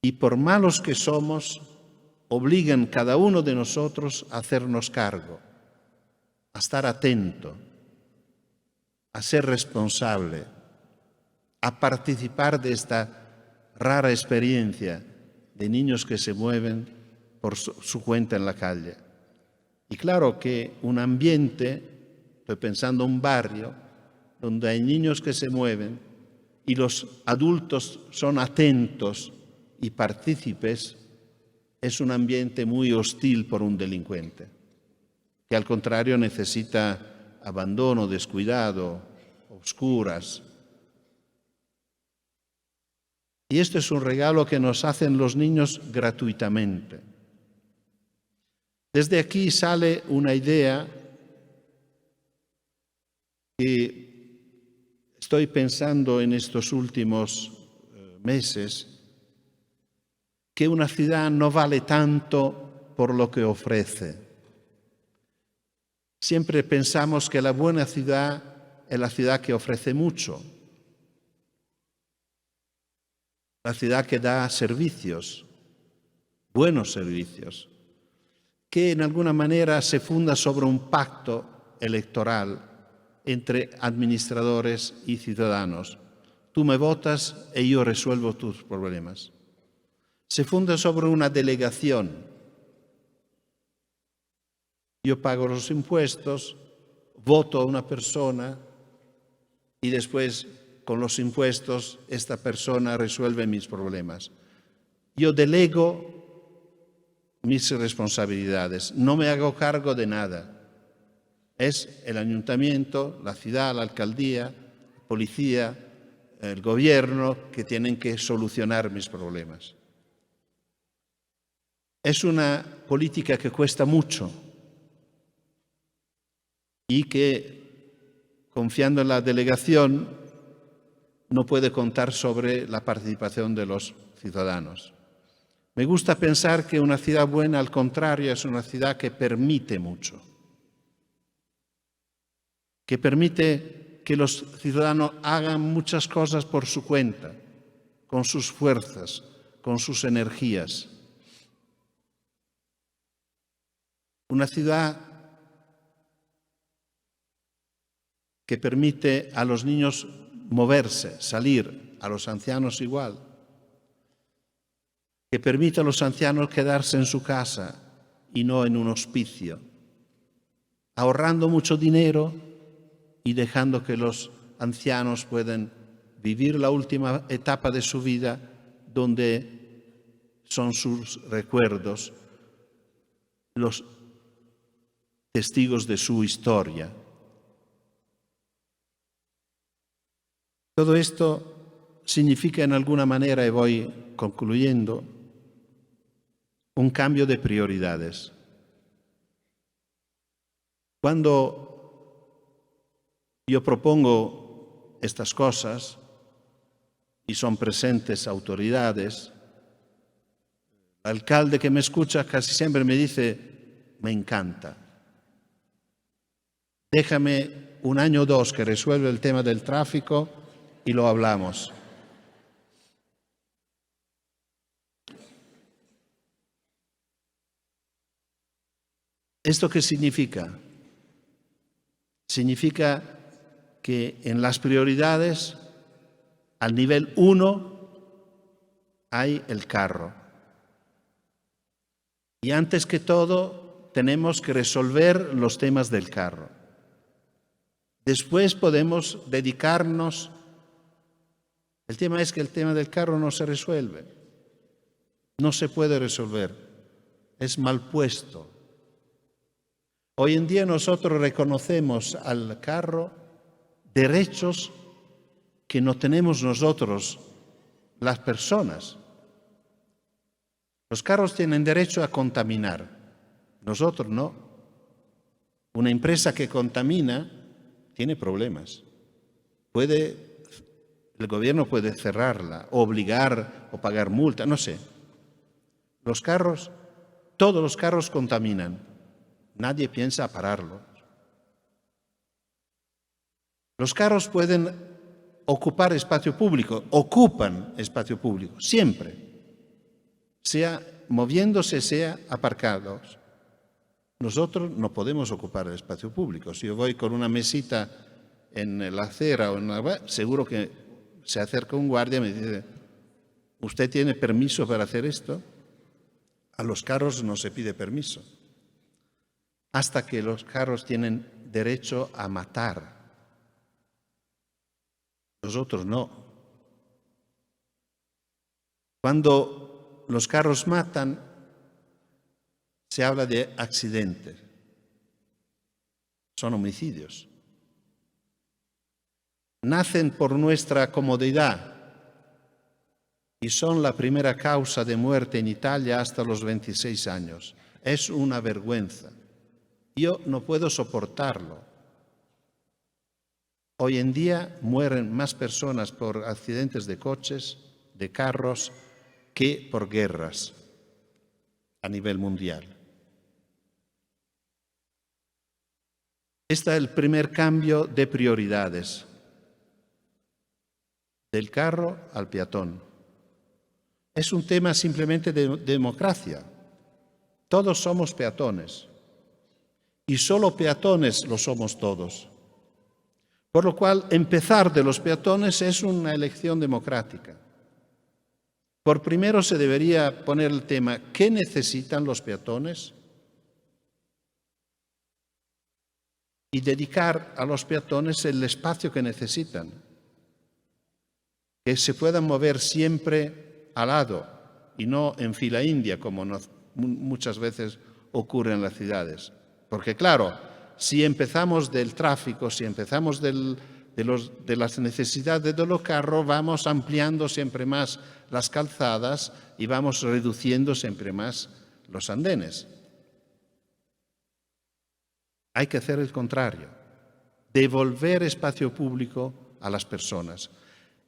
Y por malos que somos, obligan cada uno de nosotros a hacernos cargo, a estar atento, a ser responsable, a participar de esta rara experiencia de niños que se mueven por su cuenta en la calle. Y claro que un ambiente, estoy pensando un barrio, donde hay niños que se mueven y los adultos son atentos y partícipes, es un ambiente muy hostil por un delincuente, que al contrario necesita abandono, descuidado, oscuras. Y esto es un regalo que nos hacen los niños gratuitamente. Desde aquí sale una idea que estoy pensando en estos últimos meses, que una ciudad no vale tanto por lo que ofrece. Siempre pensamos que la buena ciudad es la ciudad que ofrece mucho, la ciudad que da servicios, buenos servicios, que en alguna manera se funda sobre un pacto electoral entre administradores y ciudadanos. Tú me votas y yo resuelvo tus problemas. Se funda sobre una delegación. Yo pago los impuestos, voto a una persona y después con los impuestos esta persona resuelve mis problemas. Yo delego mis responsabilidades, no me hago cargo de nada. Es el ayuntamiento, la ciudad, la alcaldía, la policía, el gobierno que tienen que solucionar mis problemas. Es una política que cuesta mucho y que, confiando en la delegación, no puede contar sobre la participación de los ciudadanos. Me gusta pensar que una ciudad buena, al contrario, es una ciudad que permite mucho, que permite que los ciudadanos hagan muchas cosas por su cuenta, con sus fuerzas, con sus energías. Una ciudad que permite a los niños moverse, salir, a los ancianos igual, que permite a los ancianos quedarse en su casa y no en un hospicio, ahorrando mucho dinero y dejando que los ancianos puedan vivir la última etapa de su vida donde son sus recuerdos, los testigos de su historia. Todo esto significa en alguna manera, y voy concluyendo, un cambio de prioridades. Cuando yo propongo estas cosas y son presentes autoridades, el alcalde que me escucha casi siempre me dice, me encanta. Déjame un año o dos que resuelva el tema del tráfico y lo hablamos. ¿Esto qué significa? Significa que en las prioridades, al nivel 1, hay el carro. Y antes que todo, tenemos que resolver los temas del carro. Después podemos dedicarnos. El tema es que el tema del carro no se resuelve. No se puede resolver. Es mal puesto. Hoy en día nosotros reconocemos al carro derechos que no tenemos nosotros, las personas. Los carros tienen derecho a contaminar, nosotros no. Una empresa que contamina tiene problemas. El gobierno puede cerrarla, obligar o pagar multa, no sé. Los carros, todos los carros contaminan. Nadie piensa pararlos. Los carros pueden ocupar espacio público, ocupan espacio público, siempre, sea moviéndose, sea aparcados. Nosotros no podemos ocupar el espacio público. Si yo voy con una mesita en la acera o seguro que se acerca un guardia y me dice, ¿usted tiene permiso para hacer esto? A los carros no se pide permiso. Hasta que los carros tienen derecho a matar. Nosotros no. Cuando los carros matan, se habla de accidentes. Son homicidios. Nacen por nuestra comodidad y son la primera causa de muerte en Italia hasta los 26 años. Es una vergüenza. Yo no puedo soportarlo. Hoy en día mueren más personas por accidentes de coches, de carros, que por guerras a nivel mundial. Este es el primer cambio de prioridades, del carro al peatón. Es un tema simplemente de democracia. Todos somos peatones. Y solo peatones lo somos todos. Por lo cual, empezar de los peatones es una elección democrática. Por primero se debería poner el tema, ¿qué necesitan los peatones? Y dedicar a los peatones el espacio que necesitan. Que se puedan mover siempre al lado y no en fila india, como muchas veces ocurre en las ciudades. Porque claro, si empezamos del tráfico, si empezamos de las necesidades de los carros, vamos ampliando siempre más las calzadas y vamos reduciendo siempre más los andenes. Hay que hacer el contrario, devolver espacio público a las personas,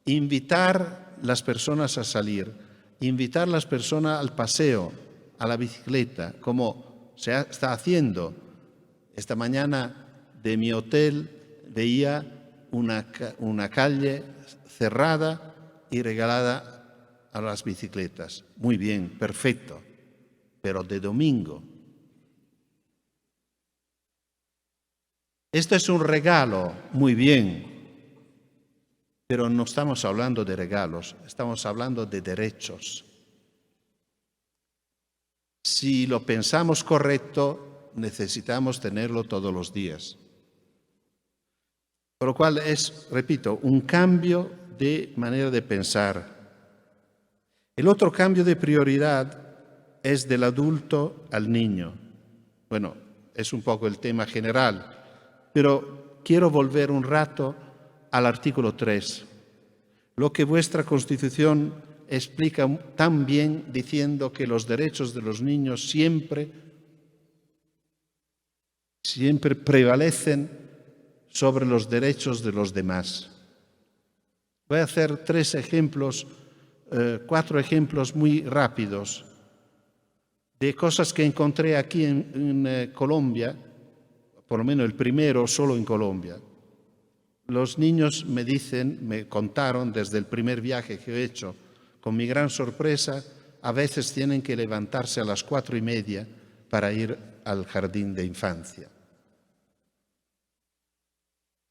invitar a las personas a salir, invitar a las personas al paseo, a la bicicleta, como se está haciendo. Esta mañana de mi hotel veía una calle cerrada y regalada a las bicicletas. Muy bien, perfecto, pero de domingo. Esto es un regalo, muy bien, pero no estamos hablando de regalos, estamos hablando de derechos. Si lo pensamos correcto, necesitamos tenerlo todos los días. Por lo cual es, repito, un cambio de manera de pensar. El otro cambio de prioridad es del adulto al niño. Bueno, es un poco el tema general, pero quiero volver un rato al artículo 3, lo que vuestra Constitución explica tan bien diciendo que los derechos de los niños siempre prevalecen sobre los derechos de los demás. Voy a hacer 4 ejemplos muy rápidos de cosas que encontré aquí en Colombia, por lo menos el primero solo en Colombia. Los niños me contaron desde el primer viaje que he hecho, con mi gran sorpresa, a veces tienen que levantarse a las 4:30 para ir al jardín de infancia.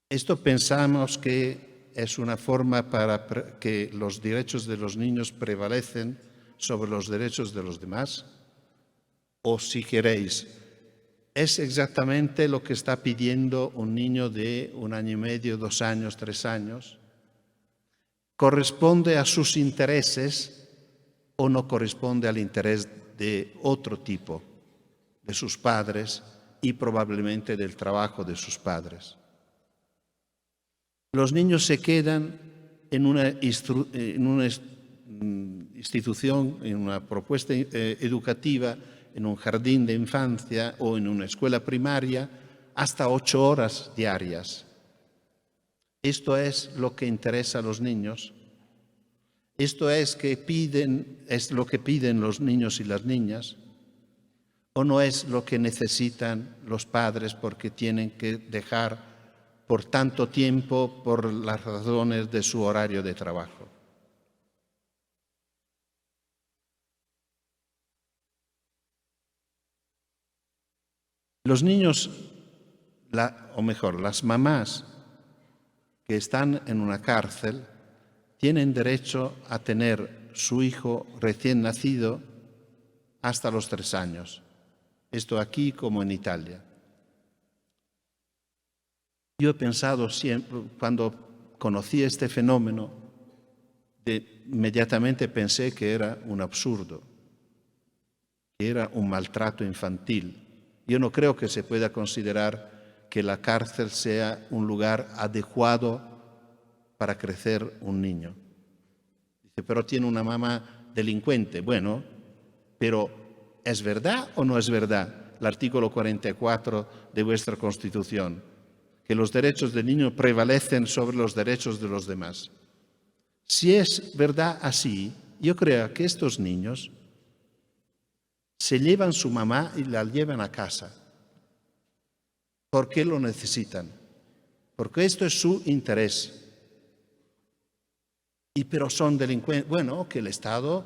Esto pensamos que es una forma para que los derechos de los niños prevalecen sobre los derechos de los demás. O si queréis, es exactamente lo que está pidiendo un niño de 1 año y medio, 2 años, 3 años. ¿Corresponde a sus intereses o no corresponde al interés de otro tipo, de sus padres y probablemente del trabajo de sus padres? Los niños se quedan en una institución, en una propuesta educativa, en un jardín de infancia o en una escuela primaria hasta 8 horas diarias. ¿Esto es lo que interesa a los niños? ¿Esto es lo que piden los niños y las niñas? ¿O no es lo que necesitan los padres porque tienen que dejar por tanto tiempo por las razones de su horario de trabajo? Los niños, o mejor, las mamás que están en una cárcel tienen derecho a tener su hijo recién nacido hasta los 3 años. Esto aquí como en Italia. Yo he pensado siempre, cuando conocí este fenómeno, inmediatamente pensé que era un absurdo, que era un maltrato infantil. Yo no creo que se pueda considerar que la cárcel sea un lugar adecuado para crecer un niño. Dice, pero tiene una mamá delincuente. Bueno, pero ¿es verdad o no es verdad el artículo 44 de vuestra Constitución? Que los derechos del niño prevalecen sobre los derechos de los demás. Si es verdad así, yo creo que estos niños se llevan su mamá y la llevan a casa. ¿Por qué lo necesitan? Porque esto es su interés. Pero son delincuentes. Bueno, que el Estado,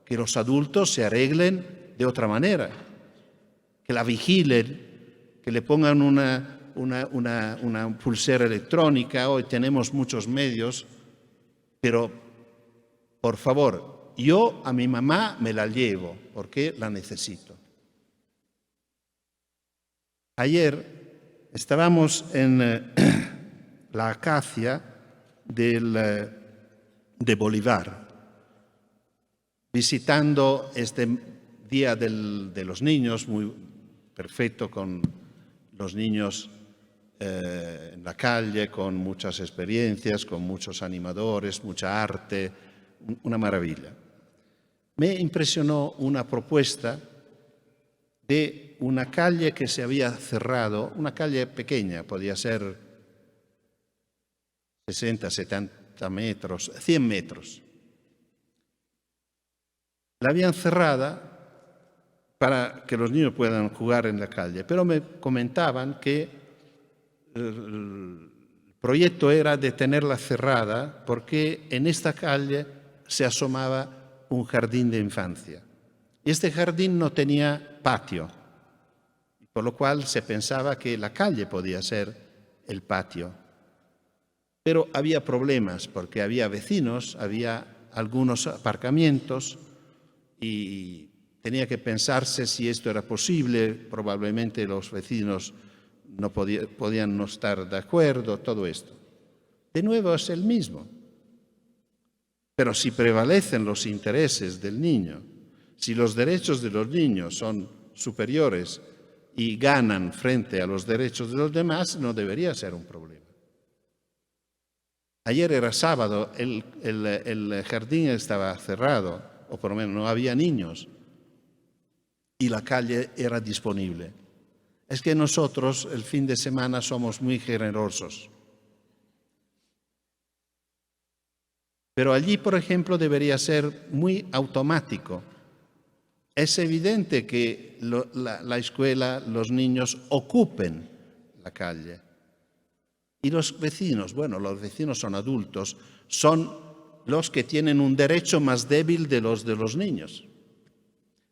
que los adultos se arreglen de otra manera. Que la vigilen, que le pongan una pulsera electrónica. Hoy tenemos muchos medios. Pero, por favor, yo a mi mamá me la llevo porque la necesito. Ayer estábamos en la Acacia de Bolívar, visitando este Día de los Niños, muy perfecto, con los niños en la calle, con muchas experiencias, con muchos animadores, mucha arte, una maravilla. Me impresionó una propuesta de una calle que se había cerrado, una calle pequeña, podía ser 60, 70 metros, 100 metros. La habían cerrada para que los niños puedan jugar en la calle, pero me comentaban que el proyecto era de tenerla cerrada porque en esta calle se asomaba un jardín de infancia. Y este jardín no tenía patio, por lo cual se pensaba que la calle podía ser el patio. Pero había problemas porque había vecinos, había algunos aparcamientos y tenía que pensarse si esto era posible. Probablemente los vecinos no podían no estar de acuerdo, todo esto. De nuevo es el mismo. Pero si prevalecen los intereses del niño, si los derechos de los niños son superiores y ganan frente a los derechos de los demás, no debería ser un problema. Ayer era sábado, el jardín estaba cerrado, o por lo menos no había niños, y la calle era disponible. Es que nosotros el fin de semana somos muy generosos. Pero allí, por ejemplo, debería ser muy automático. Es evidente que la escuela, los niños ocupen la calle. Y los vecinos, bueno, los vecinos son adultos, son los que tienen un derecho más débil de los niños.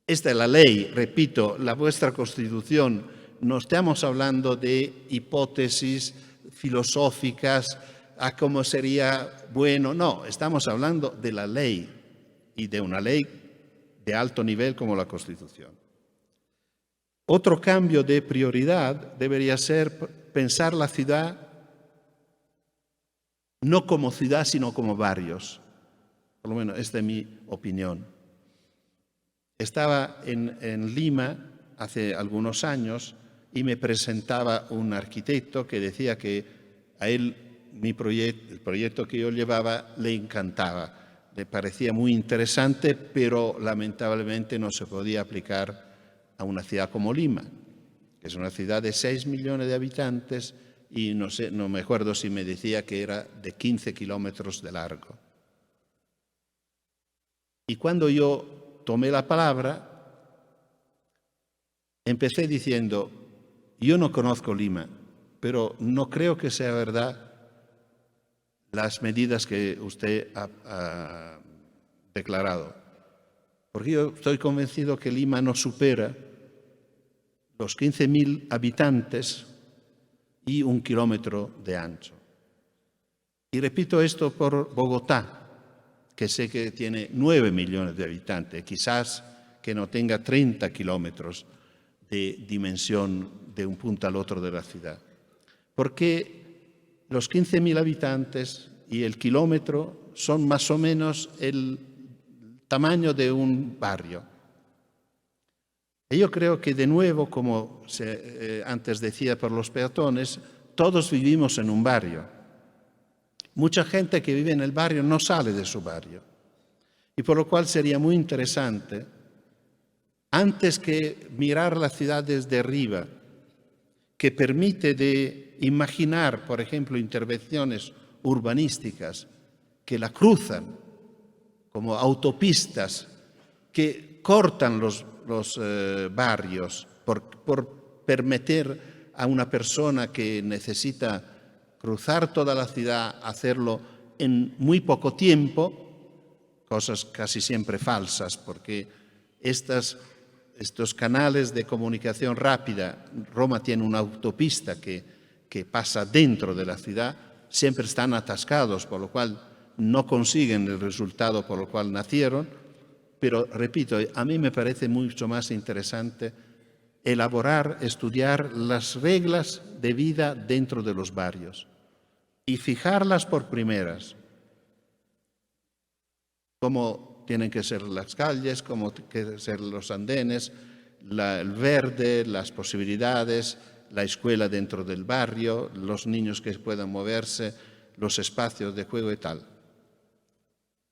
Esta es la ley, repito, la vuestra Constitución. No estamos hablando de hipótesis filosóficas a cómo sería bueno, no, estamos hablando de la ley y de una ley de alto nivel como la Constitución. Otro cambio de prioridad debería ser pensar la ciudad no como ciudad, sino como barrios. Por lo menos esta es mi opinión. Estaba en Lima hace algunos años y me presentaba un arquitecto que decía que a él el proyecto que yo llevaba le encantaba. Le parecía muy interesante, pero lamentablemente no se podía aplicar a una ciudad como Lima, que es una ciudad de 6 millones de habitantes y no me acuerdo si me decía que era de 15 kilómetros de largo. Y cuando yo tomé la palabra, empecé diciendo, yo no conozco Lima, pero no creo que sea verdad las medidas que usted ha declarado. Porque yo estoy convencido que Lima no supera los 15.000 habitantes y 1 kilómetro de ancho. Y repito esto por Bogotá, que sé que tiene 9 millones de habitantes, quizás que no tenga 30 kilómetros de dimensión de un punto al otro de la ciudad. Porque los 15.000 habitantes y el kilómetro son más o menos el tamaño de un barrio. Y yo creo que de nuevo, como antes decía por los peatones, todos vivimos en un barrio. Mucha gente que vive en el barrio no sale de su barrio. Y por lo cual sería muy interesante, antes que mirar la ciudad desde arriba, que permite de imaginar, por ejemplo, intervenciones urbanísticas que la cruzan, como autopistas que cortan los barrios por permitir a una persona que necesita cruzar toda la ciudad, hacerlo en muy poco tiempo, cosas casi siempre falsas, porque estos canales de comunicación rápida, Roma tiene una autopista que pasa dentro de la ciudad, siempre están atascados, por lo cual no consiguen el resultado por el cual nacieron, pero repito, a mí me parece mucho más interesante elaborar, estudiar las reglas de vida dentro de los barrios y fijarlas por primeras, cómo tienen que ser las calles, cómo tienen que ser los andenes, el verde, las posibilidades, la escuela dentro del barrio, los niños que puedan moverse, los espacios de juego y tal.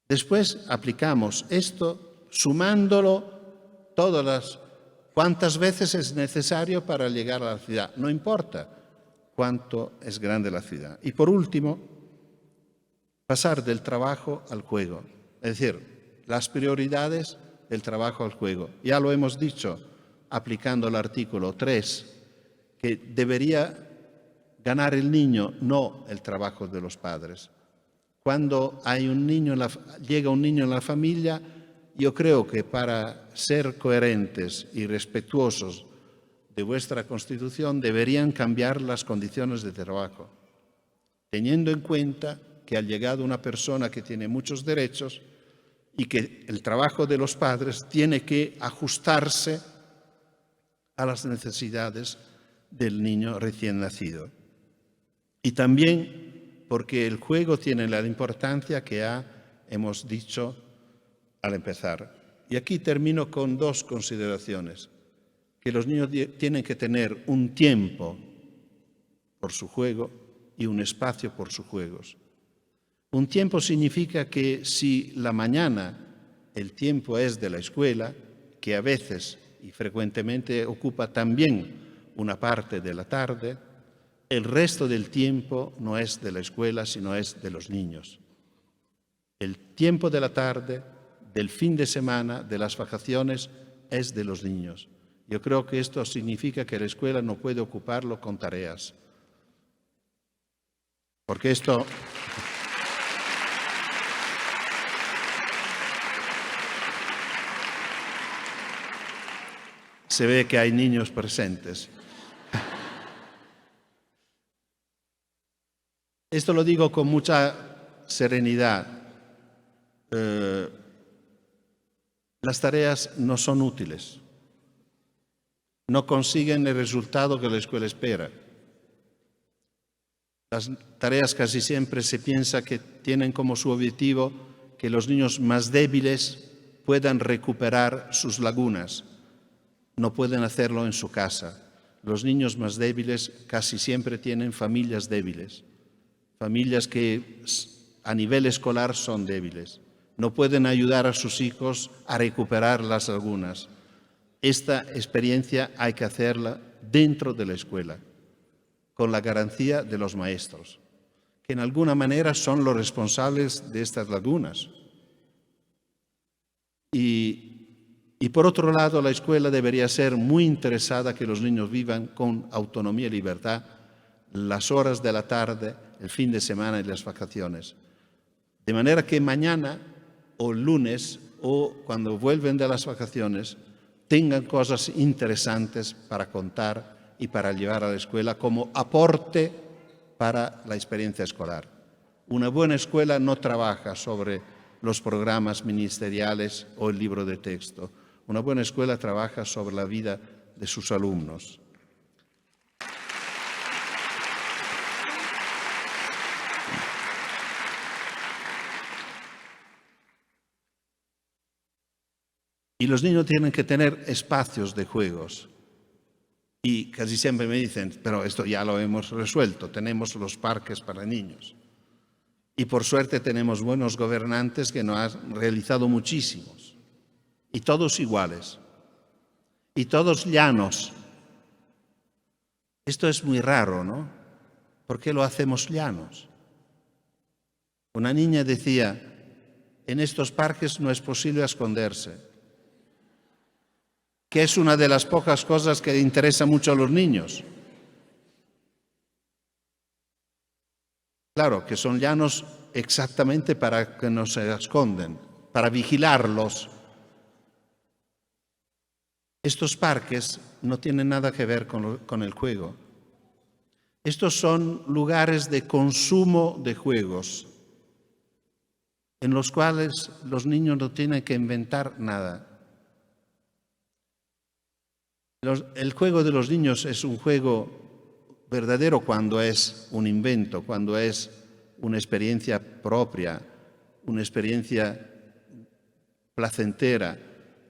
Después aplicamos esto sumándolo todas las ¿Cuántas veces es necesario para llegar a la ciudad? No importa cuánto es grande la ciudad. Y por último, pasar del trabajo al juego. Es decir, las prioridades del trabajo al juego. Ya lo hemos dicho aplicando el artículo 3, que debería ganar el niño, no el trabajo de los padres. Cuando hay un niño llega un niño en la familia, yo creo que para ser coherentes y respetuosos de vuestra Constitución deberían cambiar las condiciones de trabajo, teniendo en cuenta que ha llegado una persona que tiene muchos derechos y que el trabajo de los padres tiene que ajustarse a las necesidades del niño recién nacido. Y también porque el juego tiene la importancia que hemos dicho al empezar. Y aquí termino con dos consideraciones. Que los niños tienen que tener un tiempo por su juego y un espacio por sus juegos. Un tiempo significa que si la mañana el tiempo es de la escuela, que a veces y frecuentemente ocupa también una parte de la tarde, el resto del tiempo no es de la escuela, sino es de los niños. El tiempo de la tarde, del fin de semana, de las vacaciones, es de los niños. Yo creo que esto significa que la escuela no puede ocuparlo con tareas. Porque esto... Se ve que hay niños presentes. Esto lo digo con mucha serenidad. Las tareas no son útiles. No consiguen el resultado que la escuela espera. Las tareas casi siempre se piensa que tienen como su objetivo que los niños más débiles puedan recuperar sus lagunas. No pueden hacerlo en su casa. Los niños más débiles casi siempre tienen familias débiles. Familias que a nivel escolar son débiles. No pueden ayudar a sus hijos a recuperar las lagunas. Esta experiencia hay que hacerla dentro de la escuela, con la garantía de los maestros, que en alguna manera son los responsables de estas lagunas. Y por otro lado, la escuela debería ser muy interesada que los niños vivan con autonomía y libertad las horas de la tarde, el fin de semana y las vacaciones. De manera que mañana o el lunes o cuando vuelven de las vacaciones tengan cosas interesantes para contar y para llevar a la escuela como aporte para la experiencia escolar. Una buena escuela no trabaja sobre los programas ministeriales o el libro de texto. Una buena escuela trabaja sobre la vida de sus alumnos. Y los niños tienen que tener espacios de juegos. Y casi siempre me dicen, pero esto ya lo hemos resuelto, tenemos los parques para niños. Y por suerte tenemos buenos gobernantes que nos han realizado muchísimos. Y todos iguales. Y todos llanos. Esto es muy raro, ¿no? ¿Por qué lo hacemos llanos? Una niña decía, en estos parques no es posible esconderse, que es una de las pocas cosas que interesa mucho a los niños. Claro, que son llanos exactamente para que no se esconden, para vigilarlos. Estos parques no tienen nada que ver con el juego. Estos son lugares de consumo de juegos, en los cuales los niños no tienen que inventar nada. El juego de los niños es un juego verdadero cuando es un invento, cuando es una experiencia propia, una experiencia placentera,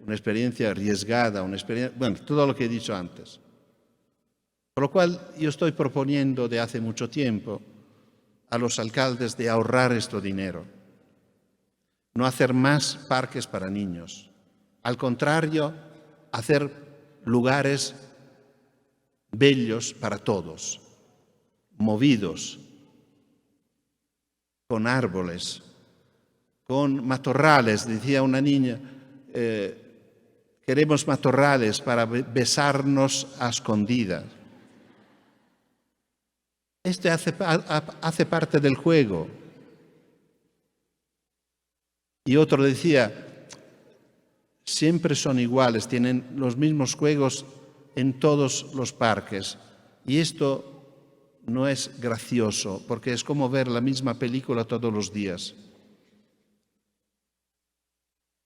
una experiencia arriesgada, bueno, todo lo que he dicho antes. Por lo cual yo estoy proponiendo de hace mucho tiempo a los alcaldes de ahorrar este dinero, no hacer más parques para niños, al contrario, hacer lugares bellos para todos, movidos, con árboles, con matorrales. Decía una niña, queremos matorrales para besarnos a escondidas. Este hace parte del juego. Y otro decía, siempre son iguales, tienen los mismos juegos en todos los parques. Y esto no es gracioso, porque es como ver la misma película todos los días.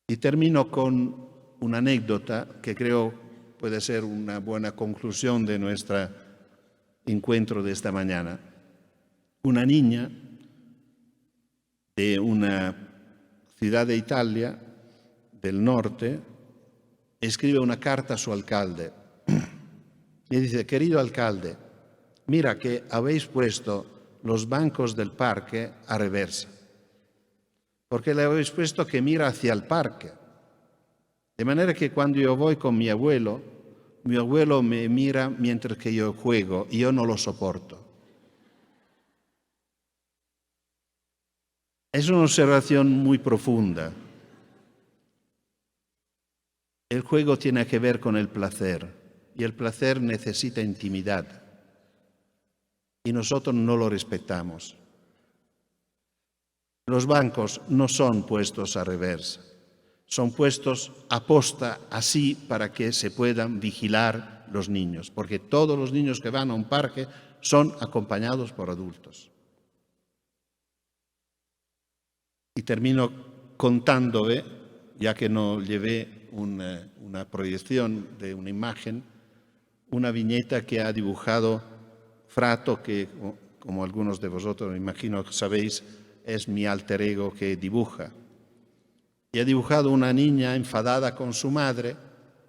Y termino con una anécdota que creo puede ser una buena conclusión de nuestro encuentro de esta mañana. Una niña de una ciudad de Italia, del norte, escribe una carta a su alcalde y dice: querido alcalde, mira que habéis puesto los bancos del parque a reversa, porque le habéis puesto que mira hacia el parque. De manera que cuando yo voy con mi abuelo me mira mientras que yo juego y yo no lo soporto. Es una observación muy profunda. El juego tiene que ver con el placer y el placer necesita intimidad y nosotros no lo respetamos. Los bancos no son puestos a reversa, son puestos a posta así para que se puedan vigilar los niños, porque todos los niños que van a un parque son acompañados por adultos. Y termino contándole, ya que no llevé una proyección de una imagen, una viñeta que ha dibujado Frato, que como algunos de vosotros me imagino que sabéis, es mi alter ego que dibuja. Y ha dibujado una niña enfadada con su madre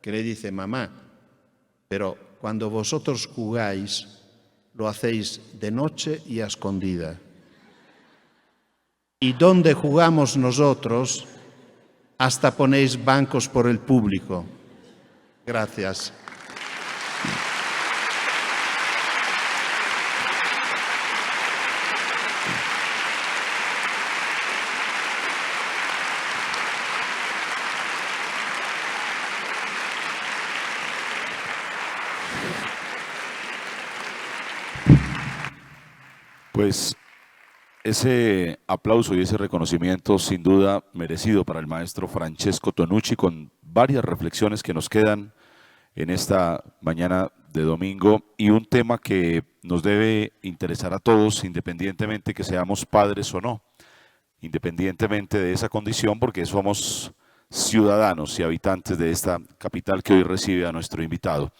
que le dice: mamá, pero cuando vosotros jugáis, lo hacéis de noche y a escondida. Y donde jugamos nosotros, hasta ponéis bancos por el público. Gracias. Pues ese aplauso y ese reconocimiento sin duda merecido para el maestro Francesco Tonucci, con varias reflexiones que nos quedan en esta mañana de domingo y un tema que nos debe interesar a todos, independientemente que seamos padres o no, independientemente de esa condición, porque somos ciudadanos y habitantes de esta capital que hoy recibe a nuestro invitado.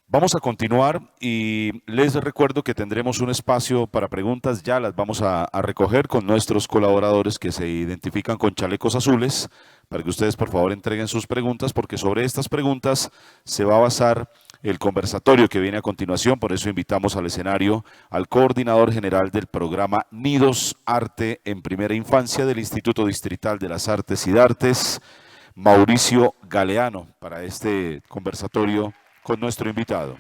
Vamos a continuar y les recuerdo que tendremos un espacio para preguntas, ya las vamos a recoger con nuestros colaboradores que se identifican con chalecos azules, para que ustedes por favor entreguen sus preguntas, porque sobre estas preguntas se va a basar el conversatorio que viene a continuación. Por eso invitamos al escenario al coordinador general del programa Nidos Arte en Primera Infancia del Instituto Distrital de las Artes y Dartes, Mauricio Galeano, para este conversatorio con nuestro invitado.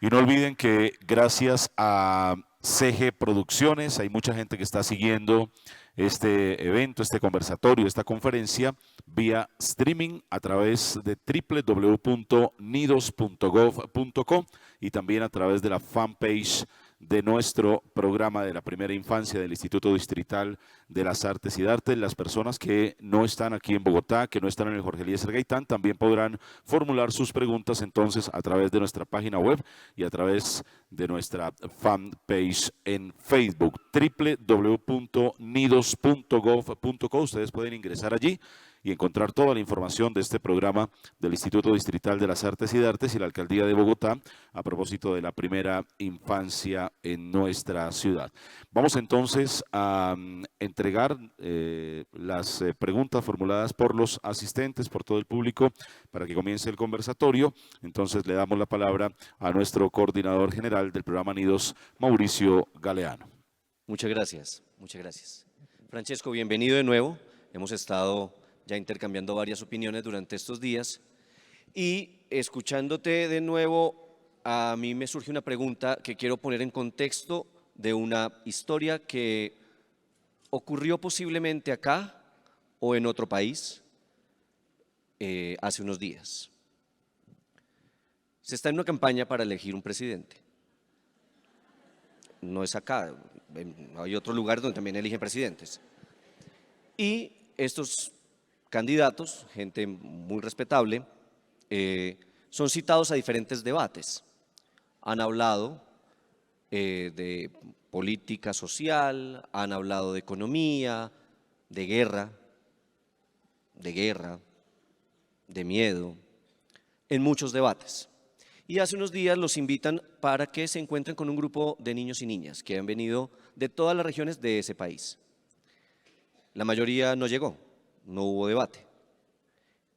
Y no olviden que gracias a CG Producciones hay mucha gente que está siguiendo este evento, este conversatorio, esta conferencia vía streaming a través de www.nidos.gov.co y también a través de la fanpage de nuestro programa de la primera infancia del Instituto Distrital de las Artes y Dartes. Las personas que no están aquí en Bogotá, que no están en el Jorge Eliezer Gaitán, también podrán formular sus preguntas entonces a través de nuestra página web y a través de nuestra fanpage en Facebook, www.nidos.gov.co. Ustedes pueden ingresar allí y encontrar toda la información de este programa del Instituto Distrital de las Artes y Dartes y la Alcaldía de Bogotá a propósito de la primera infancia en nuestra ciudad. Vamos entonces a entregar las preguntas formuladas por los asistentes, por todo el público, para que comience el conversatorio. Entonces le damos la palabra a nuestro coordinador general del programa Nidos, Mauricio Galeano. Muchas gracias, Francesco, bienvenido de nuevo. Hemos estado ya intercambiando varias opiniones durante estos días. Y escuchándote de nuevo, a mí me surge una pregunta que quiero poner en contexto de una historia que ocurrió posiblemente acá o en otro país hace unos días. Se está en una campaña para elegir un presidente. No es acá, hay otros lugares donde también eligen presidentes. Y estos candidatos, gente muy respetable, son citados a diferentes debates. Han hablado de política social, han hablado de economía, de guerra, de miedo, en muchos debates. Y hace unos días los invitan para que se encuentren con un grupo de niños y niñas que han venido de todas las regiones de ese país. La mayoría no llegó, no hubo debate.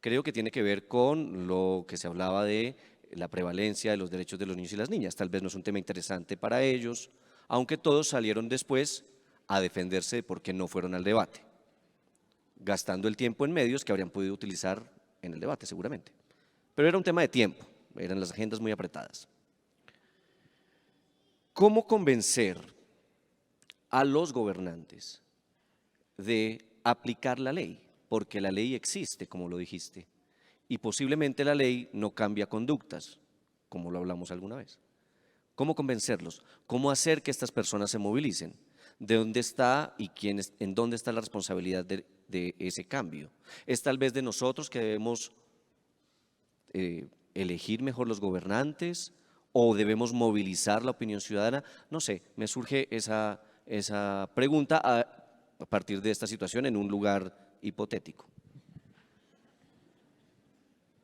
Creo que tiene que ver con lo que se hablaba de la prevalencia de los derechos de los niños y las niñas. Tal vez no es un tema interesante para ellos, aunque todos salieron después a defenderse de por qué no fueron al debate, gastando el tiempo en medios que habrían podido utilizar en el debate seguramente. Pero era un tema de tiempo, eran las agendas muy apretadas. ¿Cómo convencer a los gobernantes de aplicar la ley? Porque la ley existe, como lo dijiste, y posiblemente la ley no cambia conductas, como lo hablamos alguna vez. ¿Cómo convencerlos? ¿Cómo hacer que estas personas se movilicen? ¿De dónde está y en dónde está la responsabilidad de ese cambio? ¿Es tal vez de nosotros que debemos elegir mejor los gobernantes o debemos movilizar la opinión ciudadana? No sé, me surge esa pregunta a partir de esta situación en un lugar hipotético.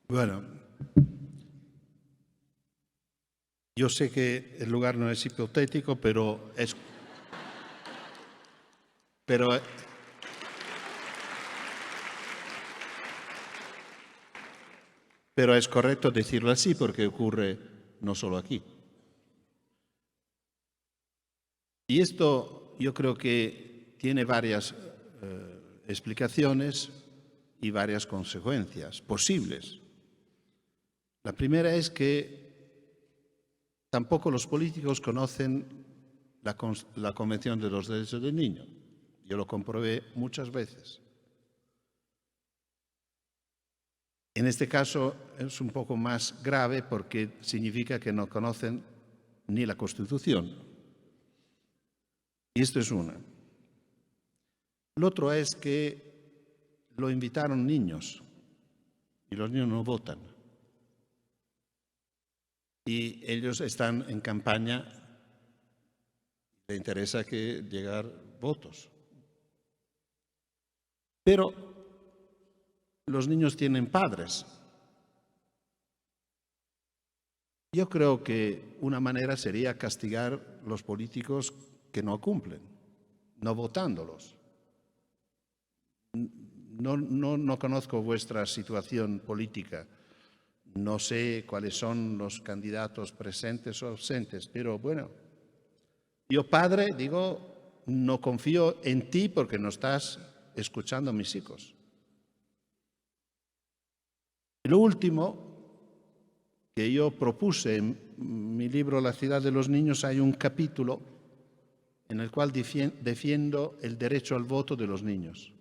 Bueno, yo sé que el lugar no es hipotético, pero es correcto decirlo así porque ocurre no solo aquí. Y esto yo creo que tiene varias explicaciones y varias consecuencias posibles. La primera es que tampoco los políticos conocen la Convención de los Derechos del Niño. Yo lo comprobé muchas veces. En este caso es un poco más grave porque significa que no conocen ni la Constitución. Y esto es una. Lo otro es que lo invitaron niños y los niños no votan. Y ellos están en campaña, les interesa que llegar votos. Pero los niños tienen padres. Yo creo que una manera sería castigar los políticos que no cumplen, no votándolos. No conozco vuestra situación política, no sé cuáles son los candidatos presentes o ausentes, pero bueno, yo padre digo, no confío en ti porque no estás escuchando a mis hijos. Y lo último que yo propuse en mi libro La ciudad de los niños, hay un capítulo en el cual defiendo el derecho al voto de los niños.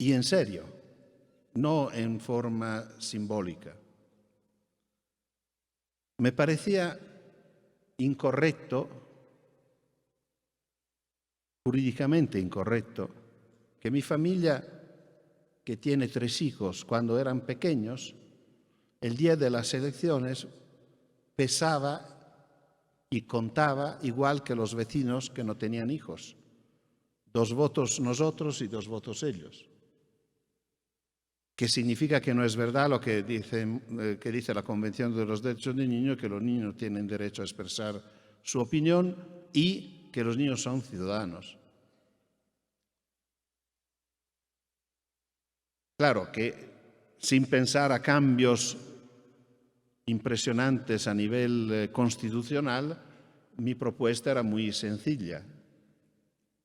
Y en serio, no en forma simbólica. Me parecía incorrecto, jurídicamente incorrecto, que mi familia, que tiene 3 hijos, cuando eran pequeños, el día de las elecciones pesaba y contaba igual que los vecinos que no tenían hijos. 2 votos nosotros y 2 votos ellos. Que significa que no es verdad lo que dice la Convención de los Derechos del Niño, que los niños tienen derecho a expresar su opinión y que los niños son ciudadanos. Claro que sin pensar a cambios impresionantes a nivel constitucional, mi propuesta era muy sencilla.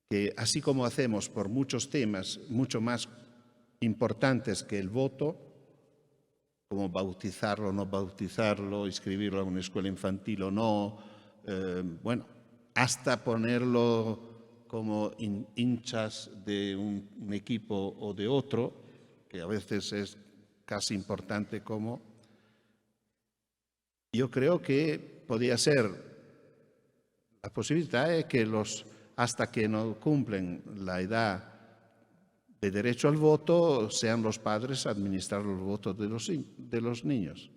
que así como hacemos por muchos temas mucho más importantes que el voto, como bautizarlo o no bautizarlo, inscribirlo a una escuela infantil o no, bueno, hasta ponerlo como hinchas de un equipo o de otro, que a veces es casi importante como. Yo creo que podría ser la posibilidad de que hasta que no cumplen la edad de derecho al voto, sean los padres a administrar los votos de los niños.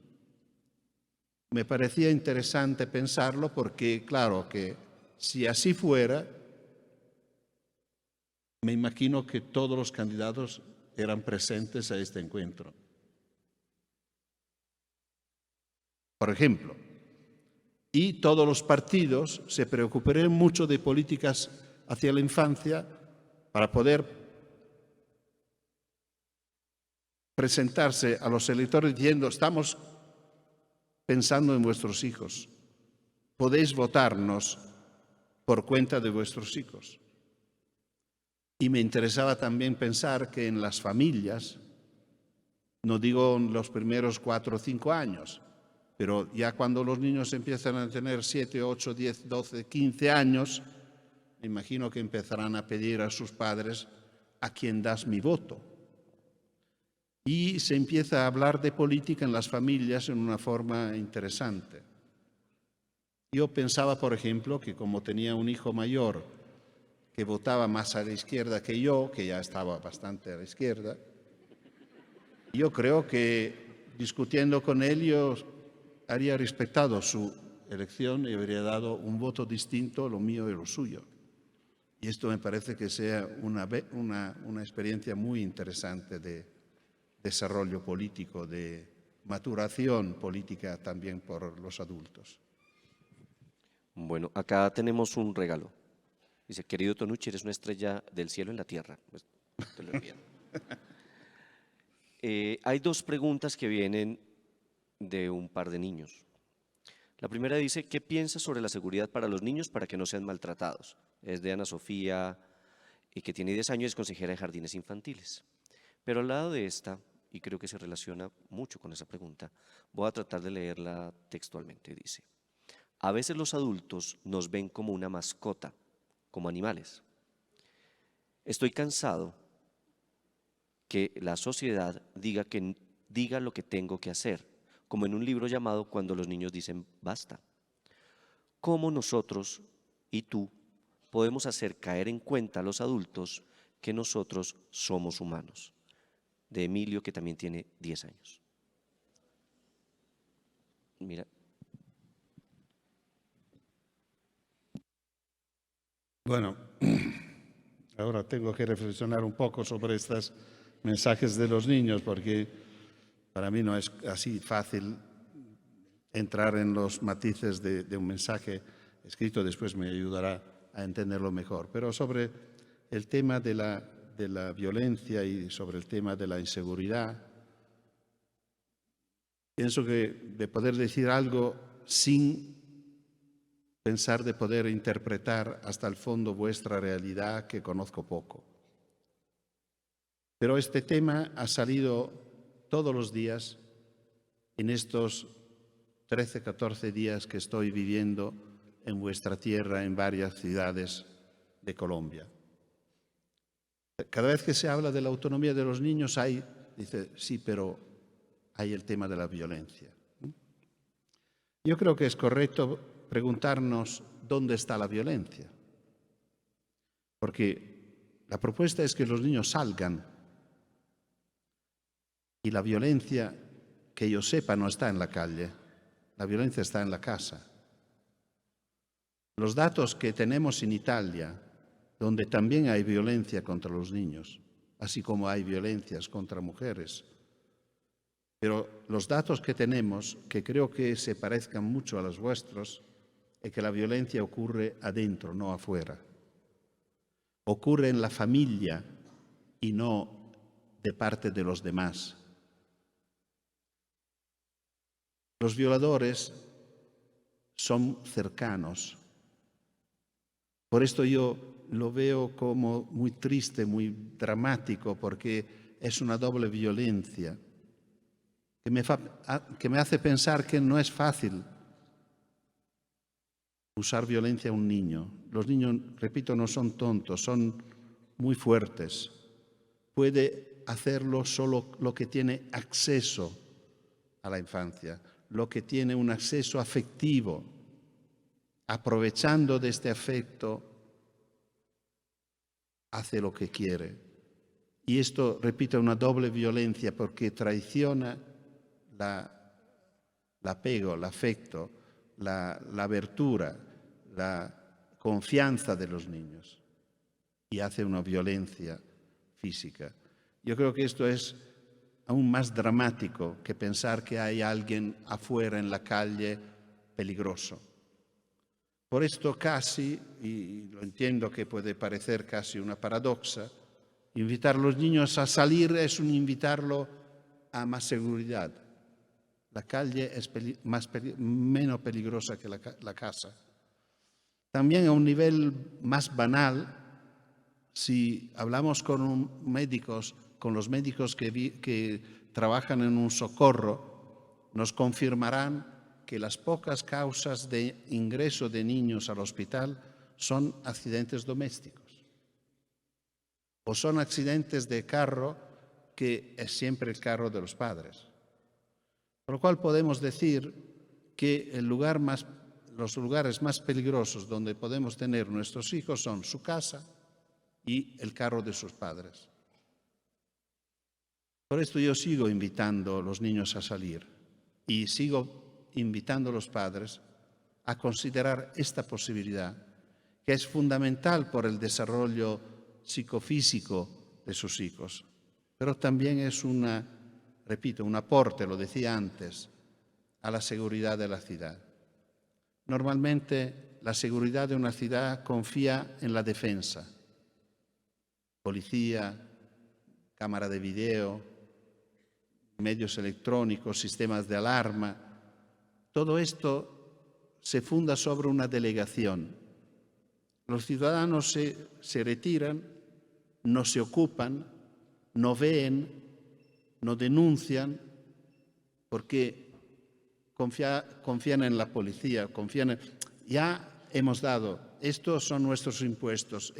Me parecía interesante pensarlo porque, claro, que si así fuera, me imagino que todos los candidatos eran presentes a este encuentro. Por ejemplo, y todos los partidos se preocuparían mucho de políticas hacia la infancia para poder presentarse a los electores diciendo: estamos pensando en vuestros hijos, podéis votarnos por cuenta de vuestros hijos. Y me interesaba también pensar que en las familias, no digo en los primeros 4 o 5 años, pero ya cuando los niños empiezan a tener 7, 8, 10, 12, 15 años, me imagino que empezarán a pedir a sus padres: ¿a quién das mi voto? Y se empieza a hablar de política en las familias en una forma interesante. Yo pensaba, por ejemplo, que como tenía un hijo mayor que votaba más a la izquierda que yo, que ya estaba bastante a la izquierda, yo creo que discutiendo con él yo habría respetado su elección y habría dado un voto distinto a lo mío y lo suyo. Y esto me parece que sea una experiencia muy interesante de desarrollo político, de maturación política también por los adultos. Bueno, acá tenemos un regalo. Dice: querido Tonucci, eres una estrella del cielo en la tierra. Pues, te lo envío. Hay 2 preguntas que vienen de un par de niños. La primera dice: ¿qué piensas sobre la seguridad para los niños para que no sean maltratados? Es de Ana Sofía, que tiene 10 años y es consejera de jardines infantiles. Pero al lado de esta, y creo que se relaciona mucho con esa pregunta, voy a tratar de leerla textualmente. Dice: a veces los adultos nos ven como una mascota, como animales. Estoy cansado que la sociedad diga lo que tengo que hacer, como en un libro llamado Cuando los niños dicen basta. ¿Cómo nosotros y tú podemos hacer caer en cuenta a los adultos que nosotros somos humanos? De Emilio, que también tiene 10 años. Mira. Bueno, ahora tengo que reflexionar un poco sobre estos mensajes de los niños, porque para mí no es así fácil entrar en los matices de un mensaje escrito. Después me ayudará a entenderlo mejor. Pero sobre el tema de la violencia y sobre el tema de la inseguridad, pienso que de poder decir algo sin pensar de poder interpretar hasta el fondo vuestra realidad, que conozco poco. Pero este tema ha salido todos los días en estos 13, 14 días que estoy viviendo en vuestra tierra, en varias ciudades de Colombia. Cada vez que se habla de la autonomía de los niños dice, sí, pero hay el tema de la violencia. Yo creo que es correcto preguntarnos dónde está la violencia. Porque la propuesta es que los niños salgan y la violencia, que yo sepa, no está en la calle, la violencia está en la casa. Los datos que tenemos en Italia, donde también hay violencia contra los niños, así como hay violencias contra mujeres, pero los datos que tenemos, que creo que se parezcan mucho a los vuestros, es que la violencia ocurre adentro, no afuera. Ocurre en la familia y no de parte de los demás. Los violadores son cercanos. Por esto yo lo veo como muy triste, muy dramático, porque es una doble violencia que me hace pensar que no es fácil usar violencia a un niño. Los niños, repito, no son tontos, son muy fuertes. Puede hacerlo solo lo que tiene acceso a la infancia, lo que tiene un acceso afectivo. Aprovechando de este afecto, hace lo que quiere. Y esto, repito, es una doble violencia porque traiciona l'apego, l'afecto, la abertura, la confianza de los niños y hace una violencia física. Yo creo que esto es aún más dramático que pensar que hay alguien afuera en la calle peligroso. Por esto casi, y lo entiendo que puede parecer casi una paradoja, invitar a los niños a salir es un invitarlo a más seguridad. La calle es menos peligrosa que la casa. También a un nivel más banal, si hablamos con los médicos que trabajan en un socorro, nos confirmarán que las pocas causas de ingreso de niños al hospital son accidentes domésticos o son accidentes de carro, que es siempre el carro de los padres. Por lo cual podemos decir que los lugares más peligrosos donde podemos tener nuestros hijos son su casa y el carro de sus padres. Por esto yo sigo invitando a los niños a salir y sigo invitando a los padres a considerar esta posibilidad, que es fundamental por el desarrollo psicofísico de sus hijos, pero también es un aporte, lo decía antes, a la seguridad de la ciudad. Normalmente la seguridad de una ciudad confía en la defensa, policía, cámara de video, medios electrónicos, sistemas de alarma. Todo esto se funda sobre una delegación. Los ciudadanos se retiran, no se ocupan, no ven, no denuncian, porque confían en la policía, ya hemos dado, estos son nuestros impuestos,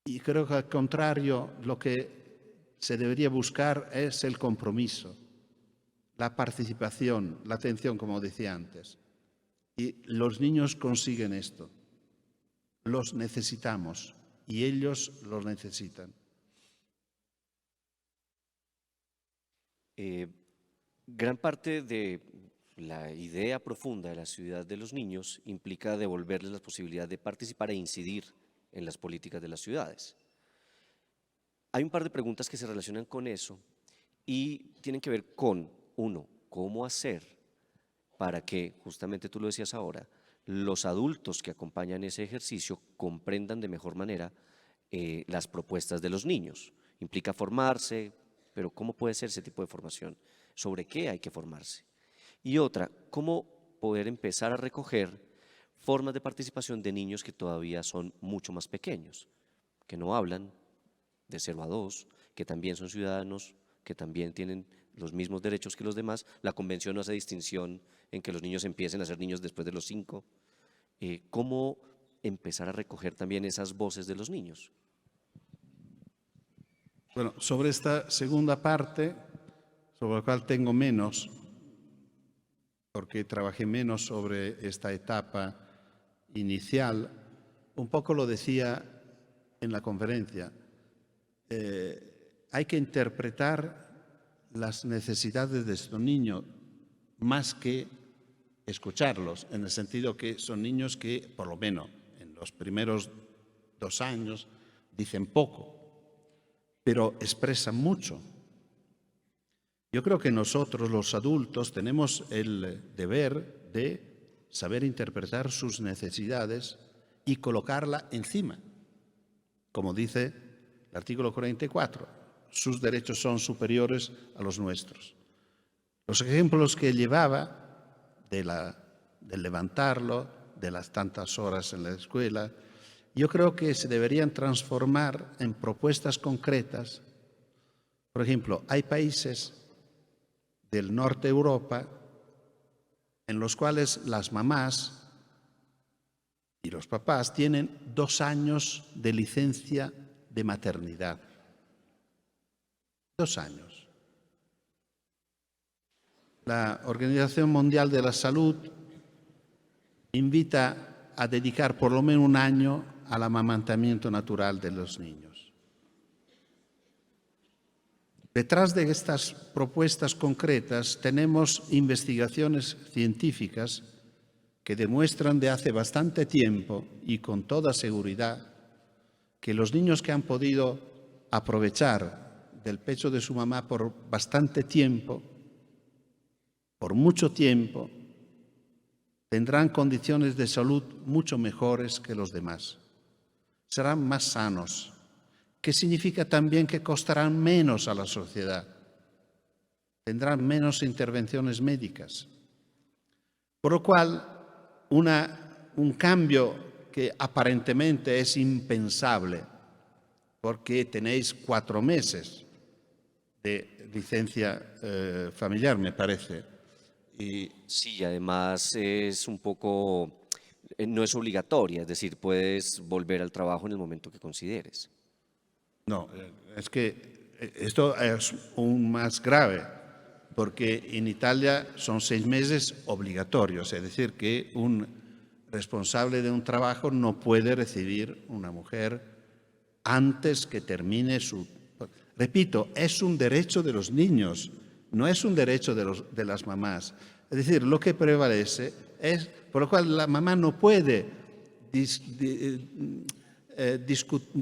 y creo que al contrario, lo que se debería buscar es el compromiso, la participación, la atención, como decía antes. Y los niños consiguen esto. Los necesitamos y ellos los necesitan. Gran parte de la idea profunda de la ciudad de los niños implica devolverles la posibilidad de participar e incidir en las políticas de las ciudades. Hay un par de preguntas que se relacionan con eso y tienen que ver con, uno, cómo hacer para que, justamente tú lo decías ahora, los adultos que acompañan ese ejercicio comprendan de mejor manera las propuestas de los niños. Implica formarse, pero ¿cómo puede ser ese tipo de formación? ¿Sobre qué hay que formarse? Y otra, ¿cómo poder empezar a recoger formas de participación de niños que todavía son mucho más pequeños, que no hablan, de 0 a 2, que también son ciudadanos, que también tienen los mismos derechos que los demás? La convención no hace distinción en que los niños empiecen a ser niños después de los 5. ¿Cómo empezar a recoger también esas voces de los niños? Bueno, sobre esta segunda parte, sobre la cual tengo menos, porque trabajé menos sobre esta etapa inicial, un poco lo decía en la conferencia. Hay que interpretar las necesidades de estos niños más que escucharlos, en el sentido que son niños que, por lo menos en los primeros 2 años, dicen poco, pero expresan mucho. Yo creo que nosotros, los adultos, tenemos el deber de saber interpretar sus necesidades y colocarla encima. Como dice el artículo 44, sus derechos son superiores a los nuestros. Los ejemplos que llevaba de levantarlo, de las tantas horas en la escuela. Yo creo que se deberían transformar en propuestas concretas. Por ejemplo, hay países del norte de Europa en los cuales las mamás y los papás tienen 2 años de licencia de maternidad. 2 años. La Organización Mundial de la Salud invita a dedicar por lo menos 1 año al amamantamiento natural de los niños. Detrás de estas propuestas concretas tenemos investigaciones científicas que demuestran de hace bastante tiempo y con toda seguridad que los niños que han podido aprovechar del pecho de su mamá por bastante tiempo, por mucho tiempo, tendrán condiciones de salud mucho mejores que los demás. Serán más sanos, que significa también que costarán menos a la sociedad. Tendrán menos intervenciones médicas. Por lo cual, un cambio que aparentemente es impensable, porque tenéis 4 meses de licencia familiar, me parece. Sí, además es un poco, no es obligatoria, es decir, puedes volver al trabajo en el momento que consideres. No, es que esto es aún más grave, porque en Italia son 6 meses obligatorios, es decir, que un responsable de un trabajo no puede recibir una mujer antes que termine su... Repito, es un derecho de los niños, no es un derecho de las mamás. Es decir, lo que prevalece es, por lo cual la mamá no puede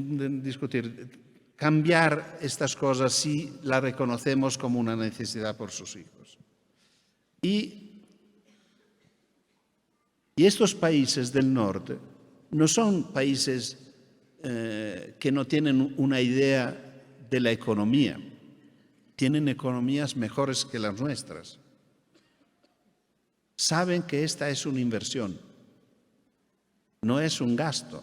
discutir, cambiar estas cosas si la reconocemos como una necesidad por sus hijos. Y estos países del norte no son países que no tienen una idea de la economía, tienen economías mejores que las nuestras. Saben que esta es una inversión, no es un gasto.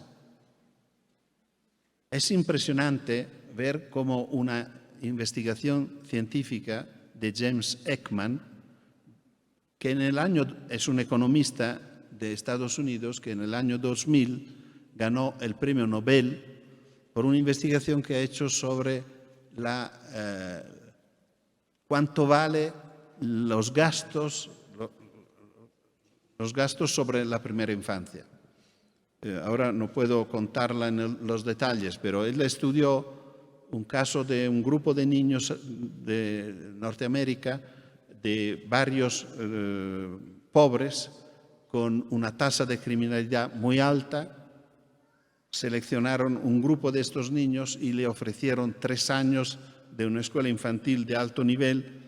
Es impresionante ver cómo una investigación científica de James Heckman, que es un economista de Estados Unidos, que en el año 2000 ganó el premio Nobel por una investigación que ha hecho sobre cuánto vale los gastos sobre la primera infancia. Ahora no puedo contarla en los detalles, pero él estudió un caso de un grupo de niños de Norteamérica, de barrios pobres, con una tasa de criminalidad muy alta. Seleccionaron un grupo de estos niños y le ofrecieron 3 años de una escuela infantil de alto nivel.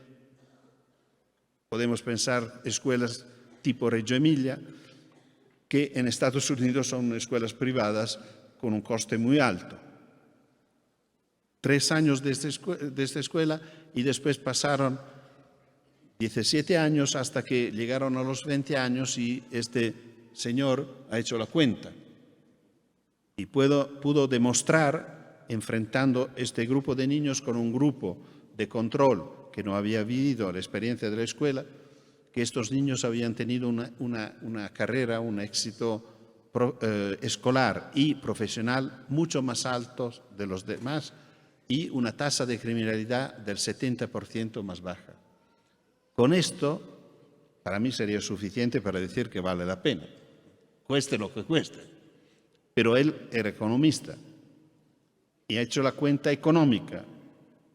Podemos pensar escuelas tipo Reggio Emilia, que en Estados Unidos son escuelas privadas con un coste muy alto. 3 años de esta escuela y después pasaron 17 años hasta que llegaron a los 20 años y este señor ha hecho la cuenta. Y pudo demostrar, enfrentando este grupo de niños con un grupo de control que no había vivido la experiencia de la escuela, que estos niños habían tenido una carrera, un éxito escolar y profesional mucho más altos de los demás y una tasa de criminalidad del 70% más baja. Con esto, para mí sería suficiente para decir que vale la pena, cueste lo que cueste. Pero él era economista y ha hecho la cuenta económica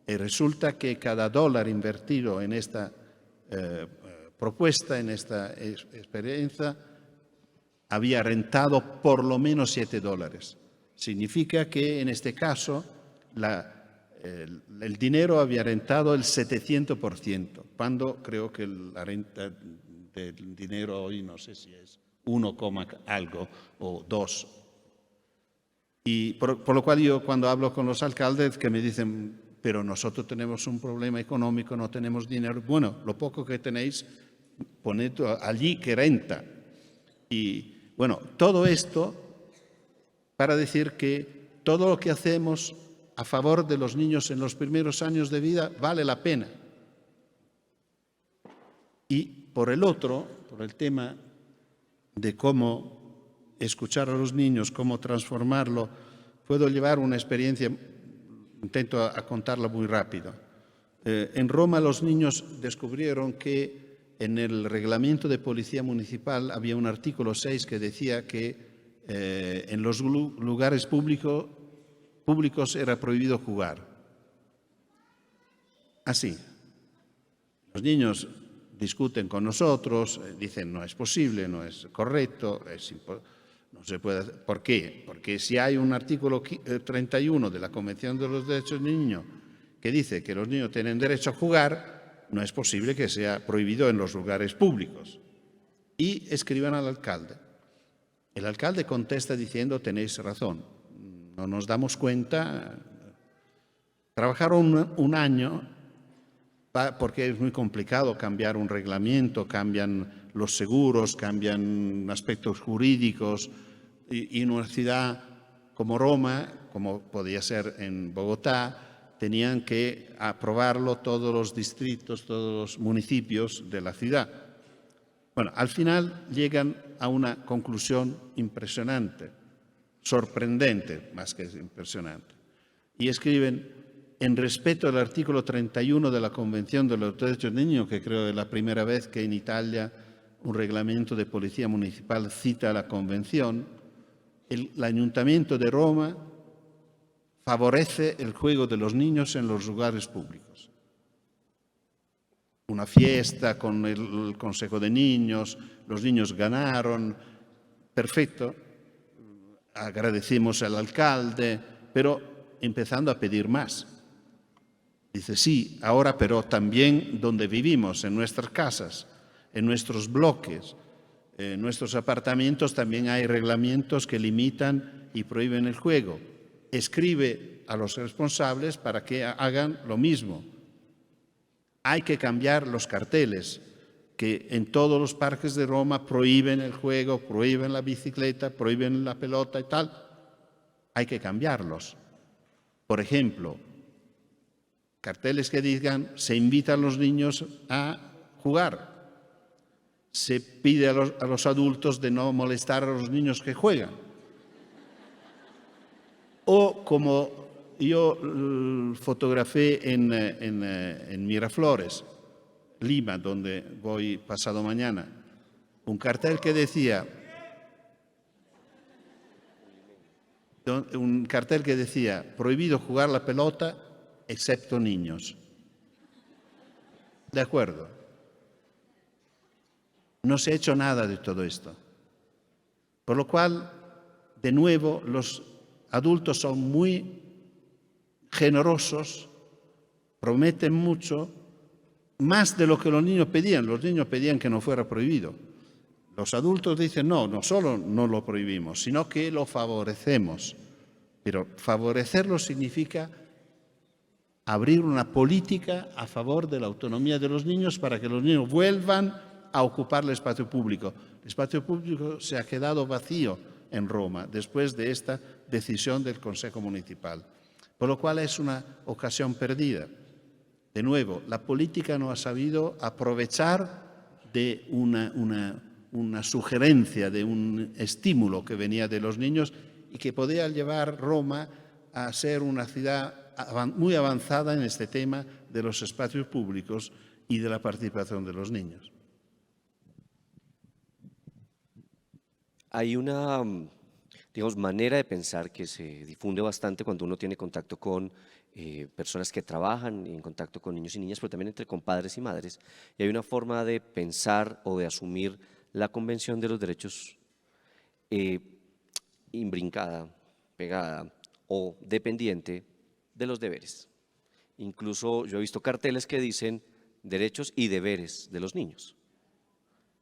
y resulta que cada dólar invertido en esta propuesta, en esta experiencia, había rentado por lo menos $7. Significa que en este caso el dinero había rentado el 700%, cuando creo que la renta del dinero hoy no sé si es 1, algo o 2. Y por lo cual yo cuando hablo con los alcaldes que me dicen, pero nosotros tenemos un problema económico, no tenemos dinero. Bueno, lo poco que tenéis, poned allí que renta. Y bueno, todo esto para decir que todo lo que hacemos a favor de los niños en los primeros años de vida vale la pena. Y por el otro, por el tema de cómo escuchar a los niños, cómo transformarlo, puedo llevar una experiencia, intento a contarla muy rápido. En Roma los niños descubrieron que en el reglamento de policía municipal había un artículo 6 que decía que en los lugares públicos era prohibido jugar. Así. Los niños discuten con nosotros, dicen no es posible, no es correcto, no se puede hacer. ¿Por qué? Porque si hay un artículo 31 de la Convención de los Derechos del Niño que dice que los niños tienen derecho a jugar, no es posible que sea prohibido en los lugares públicos. Y escriban al alcalde. El alcalde contesta diciendo tenéis razón, no nos damos cuenta. Trabajaron un año porque es muy complicado cambiar un reglamento, cambian los seguros, cambian aspectos jurídicos y en una ciudad como Roma, como podía ser en Bogotá, tenían que aprobarlo todos los distritos, todos los municipios de la ciudad. Bueno, al final llegan a una conclusión impresionante, sorprendente más que impresionante, y escriben: en respeto al artículo 31 de la Convención de los Derechos del Niño, que creo es la primera vez que en Italia un reglamento de policía municipal cita la Convención, el Ayuntamiento de Roma favorece el juego de los niños en los lugares públicos. Una fiesta con el Consejo de Niños, los niños ganaron, perfecto, agradecimos al alcalde, pero empezando a pedir más. Dice, sí, ahora pero también donde vivimos, en nuestras casas, en nuestros bloques, en nuestros apartamentos también hay reglamentos que limitan y prohíben el juego. Escribe a los responsables para que hagan lo mismo. Hay que cambiar los carteles, que en todos los parques de Roma prohíben el juego, prohíben la bicicleta, prohíben la pelota y tal. Hay que cambiarlos. Por ejemplo, carteles que digan, se invita a los niños a jugar. Se pide a los adultos de no molestar a los niños que juegan. O como yo fotografié en Miraflores, Lima, donde voy pasado mañana, un cartel que decía, prohibido jugar la pelota excepto niños. ¿De acuerdo? No se ha hecho nada de todo esto. Por lo cual, de nuevo, los adultos son muy generosos, prometen mucho, más de lo que los niños pedían. Los niños pedían que no fuera prohibido. Los adultos dicen, no, no solo no lo prohibimos, sino que lo favorecemos. Pero favorecerlo significa abrir una política a favor de la autonomía de los niños para que los niños vuelvan a ocupar el espacio público. El espacio público se ha quedado vacío en Roma después de esta decisión del Consejo Municipal, por lo cual es una ocasión perdida. De nuevo, la política no ha sabido aprovechar de una sugerencia, de un estímulo que venía de los niños y que podía llevar Roma a ser una ciudad muy avanzada en este tema de los espacios públicos y de la participación de los niños. Hay una, digamos, manera de pensar que se difunde bastante cuando uno tiene contacto con personas que trabajan en contacto con niños y niñas, pero también con padres y madres. Y hay una forma de pensar o de asumir la Convención de los Derechos imbrincada, pegada o dependiente de los deberes. Incluso yo he visto carteles que dicen derechos y deberes de los niños.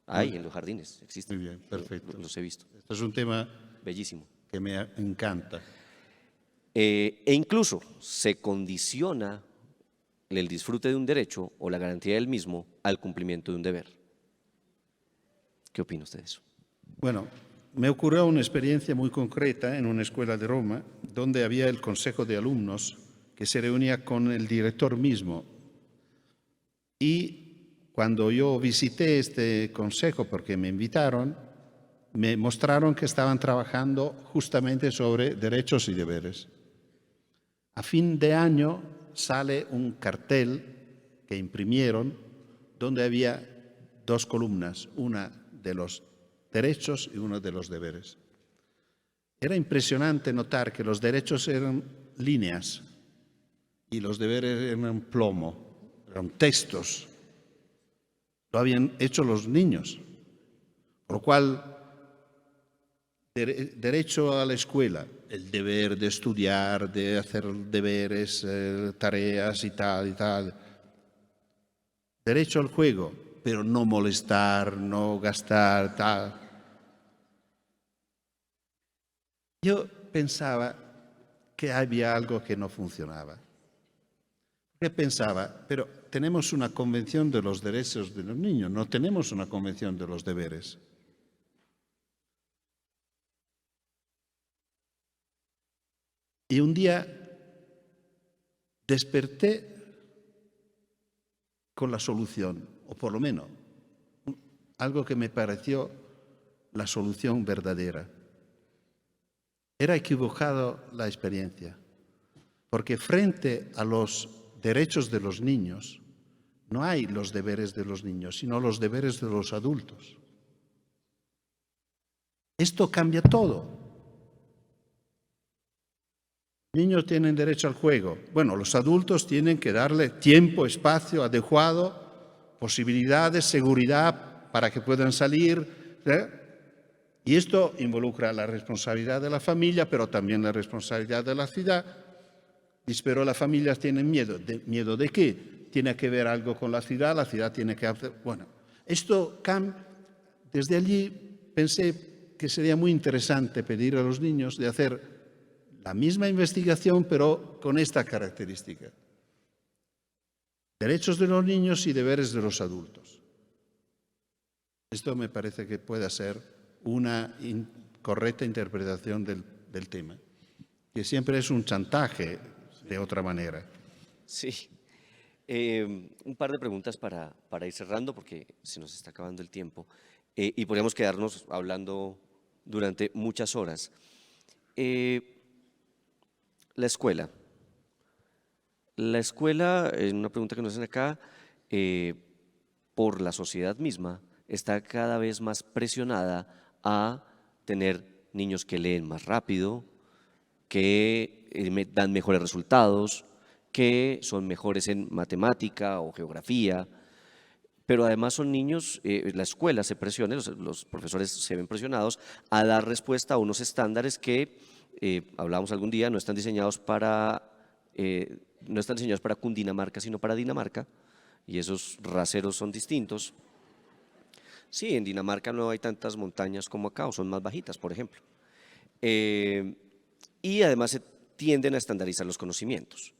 Hay en los jardines, existen. Muy bien, perfecto. Los he visto. Esto es un tema Bellísimo. que me encanta. E incluso se condiciona el disfrute de un derecho o la garantía del mismo al cumplimiento de un deber. ¿Qué opina usted de eso? Bueno, me ocurrió una experiencia muy concreta en una escuela de Roma, donde había el consejo de alumnos que se reunía con el director mismo. Y cuando yo visité este consejo, porque me invitaron, me mostraron que estaban trabajando justamente sobre derechos y deberes. A fin de año sale un cartel que imprimieron donde había dos columnas, una de los derechos y una de los deberes. Era impresionante notar que los derechos eran líneas y los deberes eran plomo, eran textos. Lo habían hecho los niños, por lo cual derecho a la escuela, el deber de estudiar, de hacer deberes, tareas y tal y tal. Derecho al juego, pero no molestar, no gastar, tal. Yo pensaba que había algo que no funcionaba. Yo pensaba, pero tenemos una convención de los derechos de los niños, no tenemos una convención de los deberes. Y un día desperté con la solución, o por lo menos algo que me pareció la solución verdadera. Era equivocada la experiencia, porque frente a los derechos de los niños no hay los deberes de los niños, sino los deberes de los adultos. Esto cambia todo. Niños tienen derecho al juego. Bueno, los adultos tienen que darle tiempo, espacio adecuado, posibilidades, seguridad para que puedan salir. Y esto involucra la responsabilidad de la familia, pero también la responsabilidad de la ciudad. Pero las familias tienen miedo. ¿Miedo de qué? Tiene que ver algo con la ciudad tiene que hacer... Bueno, esto cambia. Desde allí pensé que sería muy interesante pedir a los niños de hacer la misma investigación, pero con esta característica. Derechos de los niños y deberes de los adultos. Esto me parece que pueda ser una correcta interpretación del tema, que siempre es un chantaje de otra manera. Sí. Un par de preguntas para ir cerrando, porque se nos está acabando el tiempo y podríamos quedarnos hablando durante muchas horas. La escuela. La escuela, en una pregunta que nos hacen acá, por la sociedad misma, está cada vez más presionada a tener niños que leen más rápido, que dan mejores resultados, que son mejores en matemática o geografía, pero además son niños, la escuela se presiona, los profesores se ven presionados a dar respuesta a unos estándares que, hablábamos algún día, no están diseñados para Cundinamarca, sino para Dinamarca, y esos raseros son distintos. Sí, en Dinamarca no hay tantas montañas como acá, o son más bajitas, por ejemplo. Y además se tienden a estandarizar los conocimientos.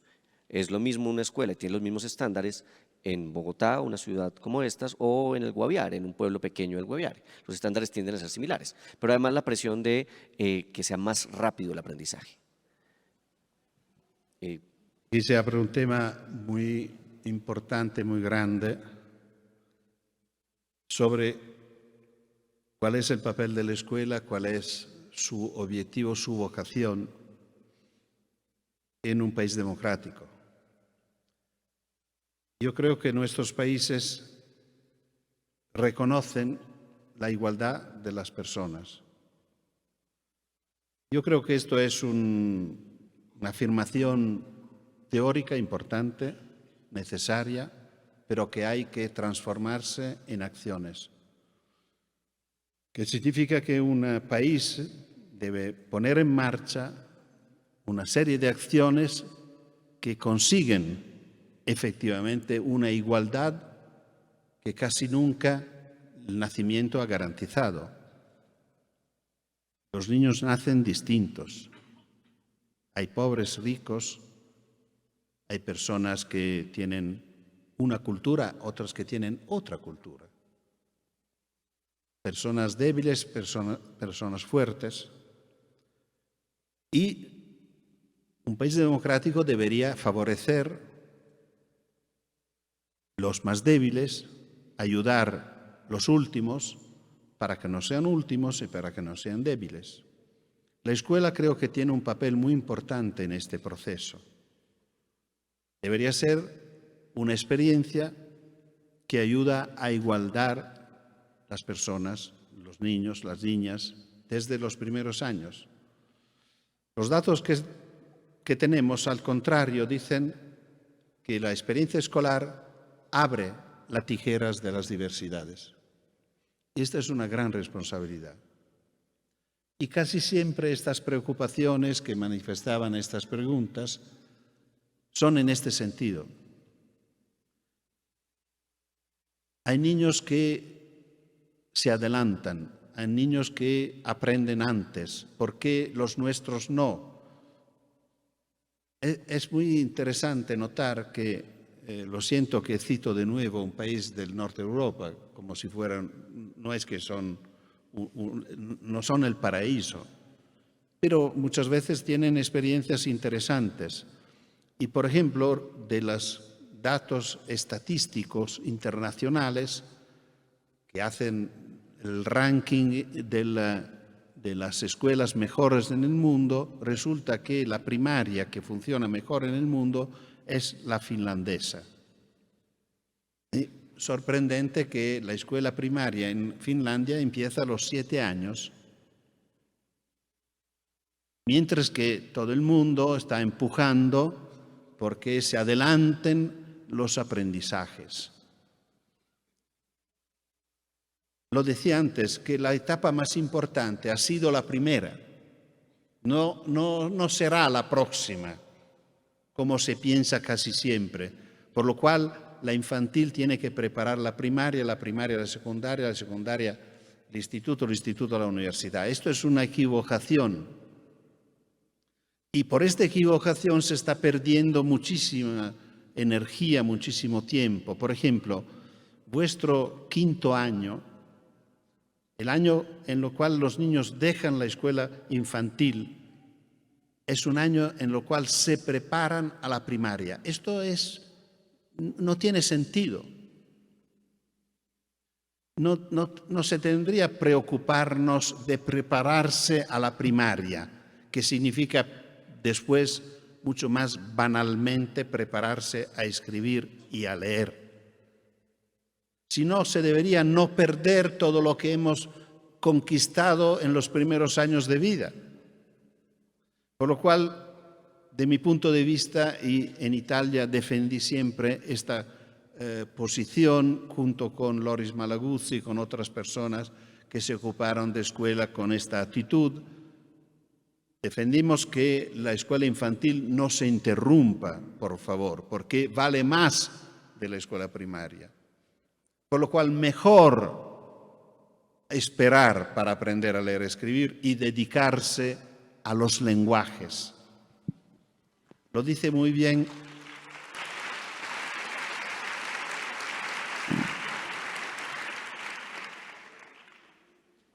Es lo mismo una escuela y tiene los mismos estándares en Bogotá, una ciudad como estas, o en el Guaviare, en un pueblo pequeño del Guaviare. Los estándares tienden a ser similares, pero además la presión de que sea más rápido el aprendizaje. Y se abre un tema muy importante, muy grande, sobre cuál es el papel de la escuela, cuál es su objetivo, su vocación en un país democrático. Yo creo que nuestros países reconocen la igualdad de las personas. Yo creo que esto es una afirmación teórica importante, necesaria, pero que hay que transformarse en acciones. Que significa que un país debe poner en marcha una serie de acciones que consiguen efectivamente una igualdad que casi nunca el nacimiento ha garantizado. Los niños nacen distintos. Hay pobres, ricos, hay personas que tienen una cultura, otras que tienen otra cultura. personas débiles, personas fuertes. Y un país democrático debería favorecer los más débiles, ayudar los últimos para que no sean últimos y para que no sean débiles. La escuela creo que tiene un papel muy importante en este proceso. Debería ser una experiencia que ayuda a igualar las personas, los niños, las niñas, desde los primeros años. Los datos que tenemos, al contrario, dicen que la experiencia escolar abre las tijeras de las diversidades. Y esta es una gran responsabilidad. Y casi siempre estas preocupaciones que manifestaban estas preguntas son en este sentido. Hay niños que se adelantan, hay niños que aprenden antes. ¿Por qué los nuestros no? Es muy interesante notar que, lo siento que cito de nuevo un país del norte de Europa, como si fueran, no es que no son el paraíso, pero muchas veces tienen experiencias interesantes. Y, por ejemplo, de los datos estadísticos internacionales que hacen el ranking de las escuelas mejores en el mundo, resulta que la primaria que funciona mejor en el mundo es la finlandesa. Y sorprendente que la escuela primaria en Finlandia empieza a los 7 años, mientras que todo el mundo está empujando porque se adelanten los aprendizajes. Lo decía antes, que la etapa más importante ha sido la primera. No será la próxima, como se piensa casi siempre. Por lo cual, la infantil tiene que preparar la primaria la secundaria el instituto la universidad. Esto es una equivocación. Y por esta equivocación se está perdiendo muchísima energía, muchísimo tiempo. Por ejemplo, vuestro 5º año, el año en el cual los niños dejan la escuela infantil, es un año en el cual se preparan a la primaria. Esto no tiene sentido. No se tendría que preocuparnos de prepararse a la primaria, que significa después, mucho más banalmente, prepararse a escribir y a leer. Si no, se debería no perder todo lo que hemos conquistado en los primeros años de vida. Por lo cual, de mi punto de vista, y en Italia defendí siempre esta posición junto con Loris Malaguzzi y con otras personas que se ocuparon de escuela con esta actitud. Defendimos que la escuela infantil no se interrumpa, por favor, porque vale más de la escuela primaria. Por lo cual, mejor esperar para aprender a leer y escribir y dedicarse a los lenguajes. Lo dice muy bien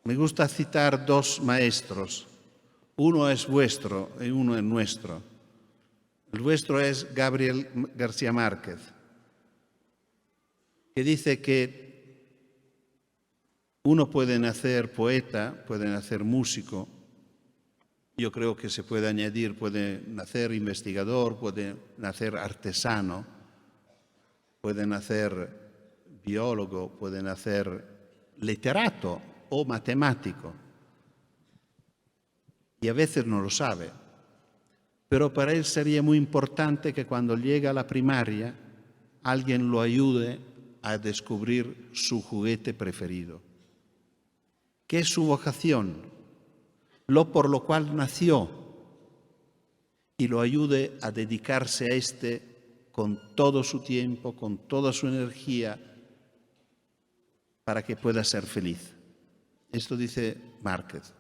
me gusta citar 2 maestros. Uno es vuestro y uno es nuestro. El vuestro es Gabriel García Márquez, que dice que uno puede nacer poeta, puede nacer músico, yo creo que se puede añadir, puede nacer investigador, puede nacer artesano, puede nacer biólogo, puede nacer literato o matemático. Y a veces no lo sabe. Pero para él sería muy importante que cuando llegue a la primaria alguien lo ayude a descubrir su juguete preferido. ¿Qué es su vocación? Lo por lo cual nació. Y lo ayude a dedicarse a este con todo su tiempo, con toda su energía, para que pueda ser feliz. Esto dice Márquez.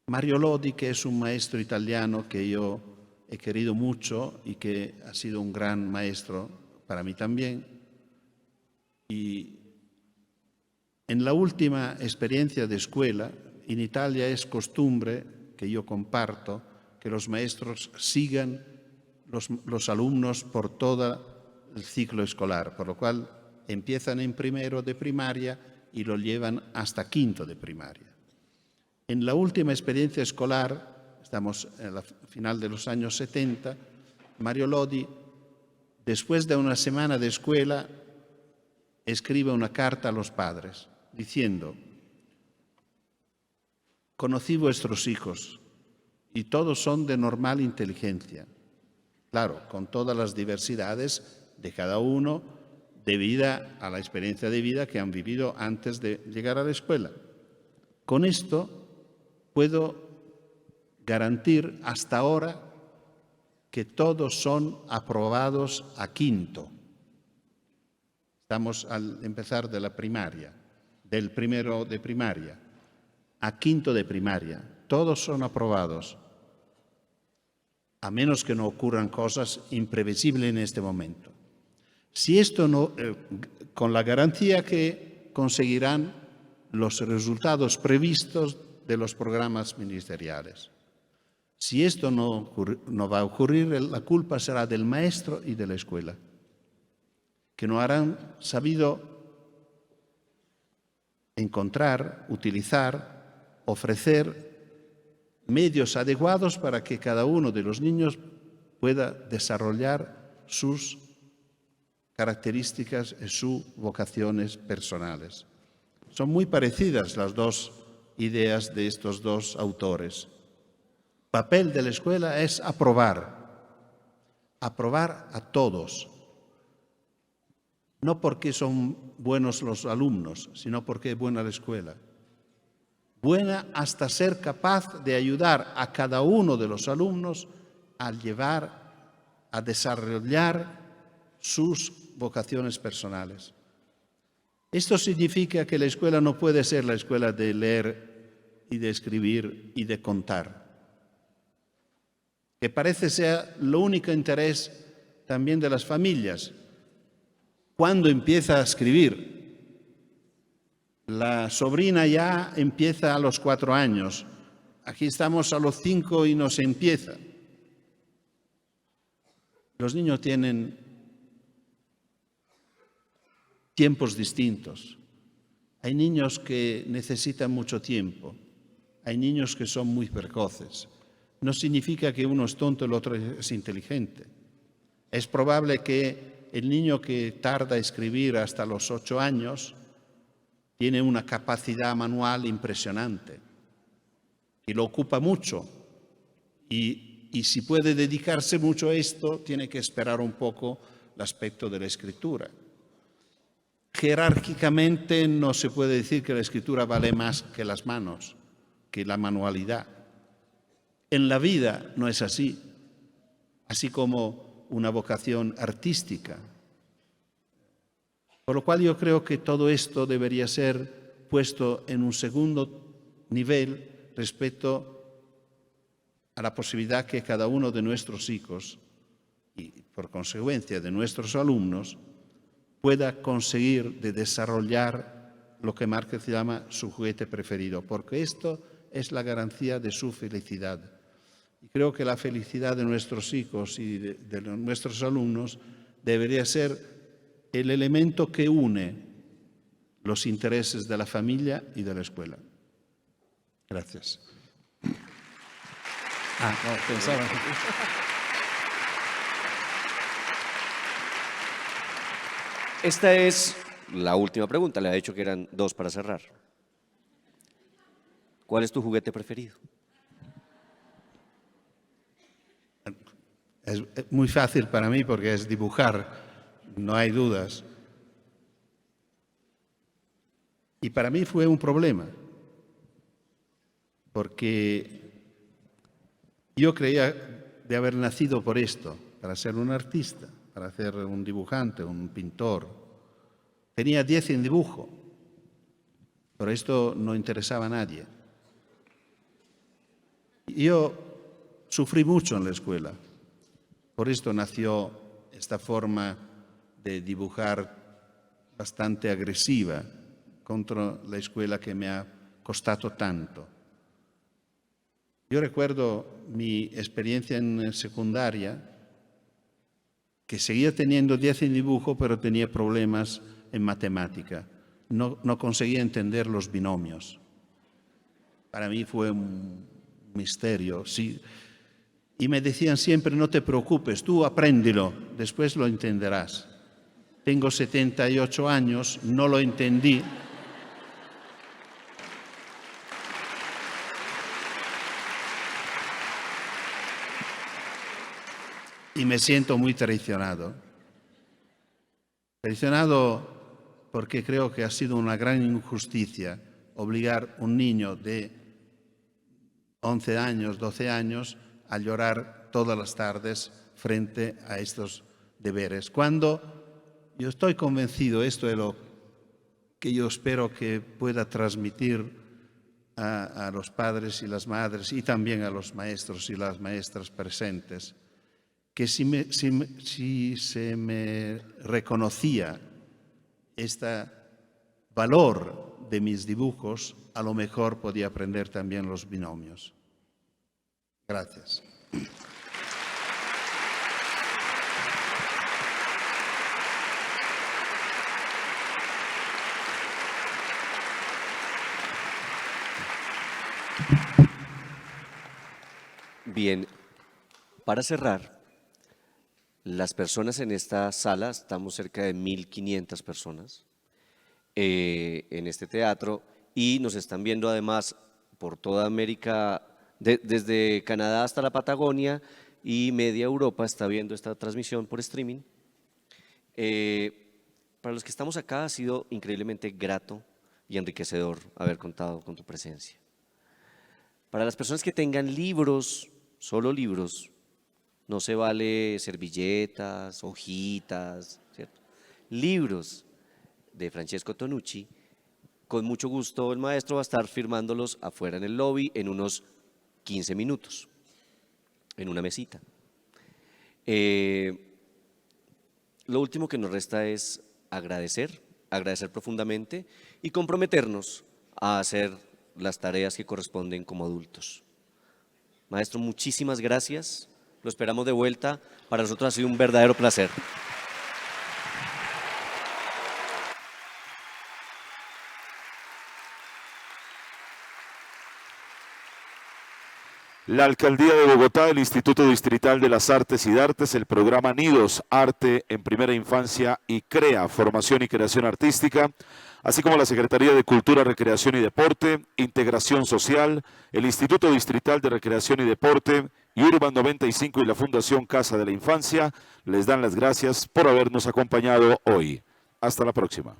Mario Lodi, que es un maestro italiano que yo he querido mucho y que ha sido un gran maestro para mí también, y En la última experiencia de escuela, en Italia es costumbre, que yo comparto, que los maestros sigan los alumnos por todo el ciclo escolar, por lo cual empiezan en primero de primaria y lo llevan hasta quinto de primaria. En la última experiencia escolar, estamos en la final de los años 70, Mario Lodi, después de una semana de escuela, escribe una carta a los padres diciendo: conocí vuestros hijos y todos son de normal inteligencia, claro, con todas las diversidades de cada uno debida a la experiencia de vida que han vivido antes de llegar a la escuela. Con esto puedo garantir hasta ahora que todos son aprobados a quinto. Estamos al empezar de la primaria, del primero de primaria a quinto de primaria. Todos son aprobados, a menos que no ocurran cosas imprevisibles en este momento. Si esto no, con la garantía que conseguirán los resultados previstos de los programas ministeriales. Si esto no va a ocurrir, la culpa será del maestro y de la escuela, que no habrán sabido encontrar, utilizar, ofrecer medios adecuados para que cada uno de los niños pueda desarrollar sus características y sus vocaciones personales. Son muy parecidas las dos ideas de estos dos autores. El papel de la escuela es aprobar a todos, no porque son buenos los alumnos, sino porque es buena la escuela. Buena hasta ser capaz de ayudar a cada uno de los alumnos a desarrollar sus vocaciones personales. Esto significa que la escuela no puede ser la escuela de leer y de escribir y de contar, que parece ser el único interés también de las familias. ¿Cuándo empieza a escribir? La sobrina ya empieza a los 4 años. Aquí estamos a los 5 y nos empieza. Los niños tienen tiempos distintos. Hay niños que necesitan mucho tiempo. Hay niños que son muy precoces. No significa que uno es tonto y el otro es inteligente. Es probable que el niño que tarda a escribir hasta los 8 años tiene una capacidad manual impresionante y lo ocupa mucho. Y si puede dedicarse mucho a esto, tiene que esperar un poco el aspecto de la escritura. Jerárquicamente no se puede decir que la escritura vale más que las manos, que la manualidad. En la vida no es así, así como una vocación artística. Por lo cual yo creo que todo esto debería ser puesto en un segundo nivel respecto a la posibilidad que cada uno de nuestros hijos y por consecuencia de nuestros alumnos pueda conseguir de desarrollar lo que Márquez llama su juguete preferido, porque esto es la garantía de su felicidad. Y creo que la felicidad de nuestros hijos y de nuestros alumnos debería ser el elemento que une los intereses de la familia y de la escuela. Gracias. Pensaba. Esta es la última pregunta. Le ha dicho que eran 2 para cerrar. ¿Cuál es tu juguete preferido? Es muy fácil para mí porque es dibujar, no hay dudas. Y para mí fue un problema, porque yo creía de haber nacido por esto, para ser un artista, para ser un dibujante, un pintor. Tenía 10 en dibujo, pero esto no interesaba a nadie. Yo sufrí mucho en la escuela. Por esto nació esta forma de dibujar bastante agresiva, contro la escuela que me ha costado tanto. Yo recuerdo mi experiencia en secundaria, que seguía teniendo 10 en dibujo, pero tenía problemas en matemática. No conseguía entender los binomios. Para mí fue un misterio. Sí. Y me decían siempre, no te preocupes, tú apréndelo, después lo entenderás. Tengo 78 años, no lo entendí. Y me siento muy traicionado. Traicionado porque creo que ha sido una gran injusticia obligar a un niño de 11 años, 12 años a llorar todas las tardes frente a estos deberes. Cuando yo estoy convencido, esto es lo que yo espero que pueda transmitir a los padres y las madres y también a los maestros y las maestras presentes, que si se me reconocía este valor de mis dibujos, a lo mejor podía aprender también los binomios. Gracias. Bien, para cerrar, las personas en esta sala, estamos cerca de 1.500 personas en este teatro y nos están viendo además por toda América, desde Canadá hasta la Patagonia y media Europa está viendo esta transmisión por streaming. Para los que estamos acá ha sido increíblemente grato y enriquecedor haber contado con tu presencia. Para las personas que tengan libros, solo libros, no se vale servilletas, hojitas, ¿cierto? Libros de Francesco Tonucci, con mucho gusto el maestro va a estar firmándolos afuera en el lobby en unos 15 minutos, en una mesita. Lo último que nos resta es agradecer profundamente y comprometernos a hacer las tareas que corresponden como adultos. Maestro, muchísimas gracias. Lo esperamos de vuelta. Para nosotros ha sido un verdadero placer. La Alcaldía de Bogotá, el Instituto Distrital de las Artes y Dartes, el programa Nidos, Arte en Primera Infancia y CREA, Formación y Creación Artística, así como la Secretaría de Cultura, Recreación y Deporte, Integración Social, el Instituto Distrital de Recreación y Deporte, y Urban 95 y la Fundación Casa de la Infancia, les dan las gracias por habernos acompañado hoy. Hasta la próxima.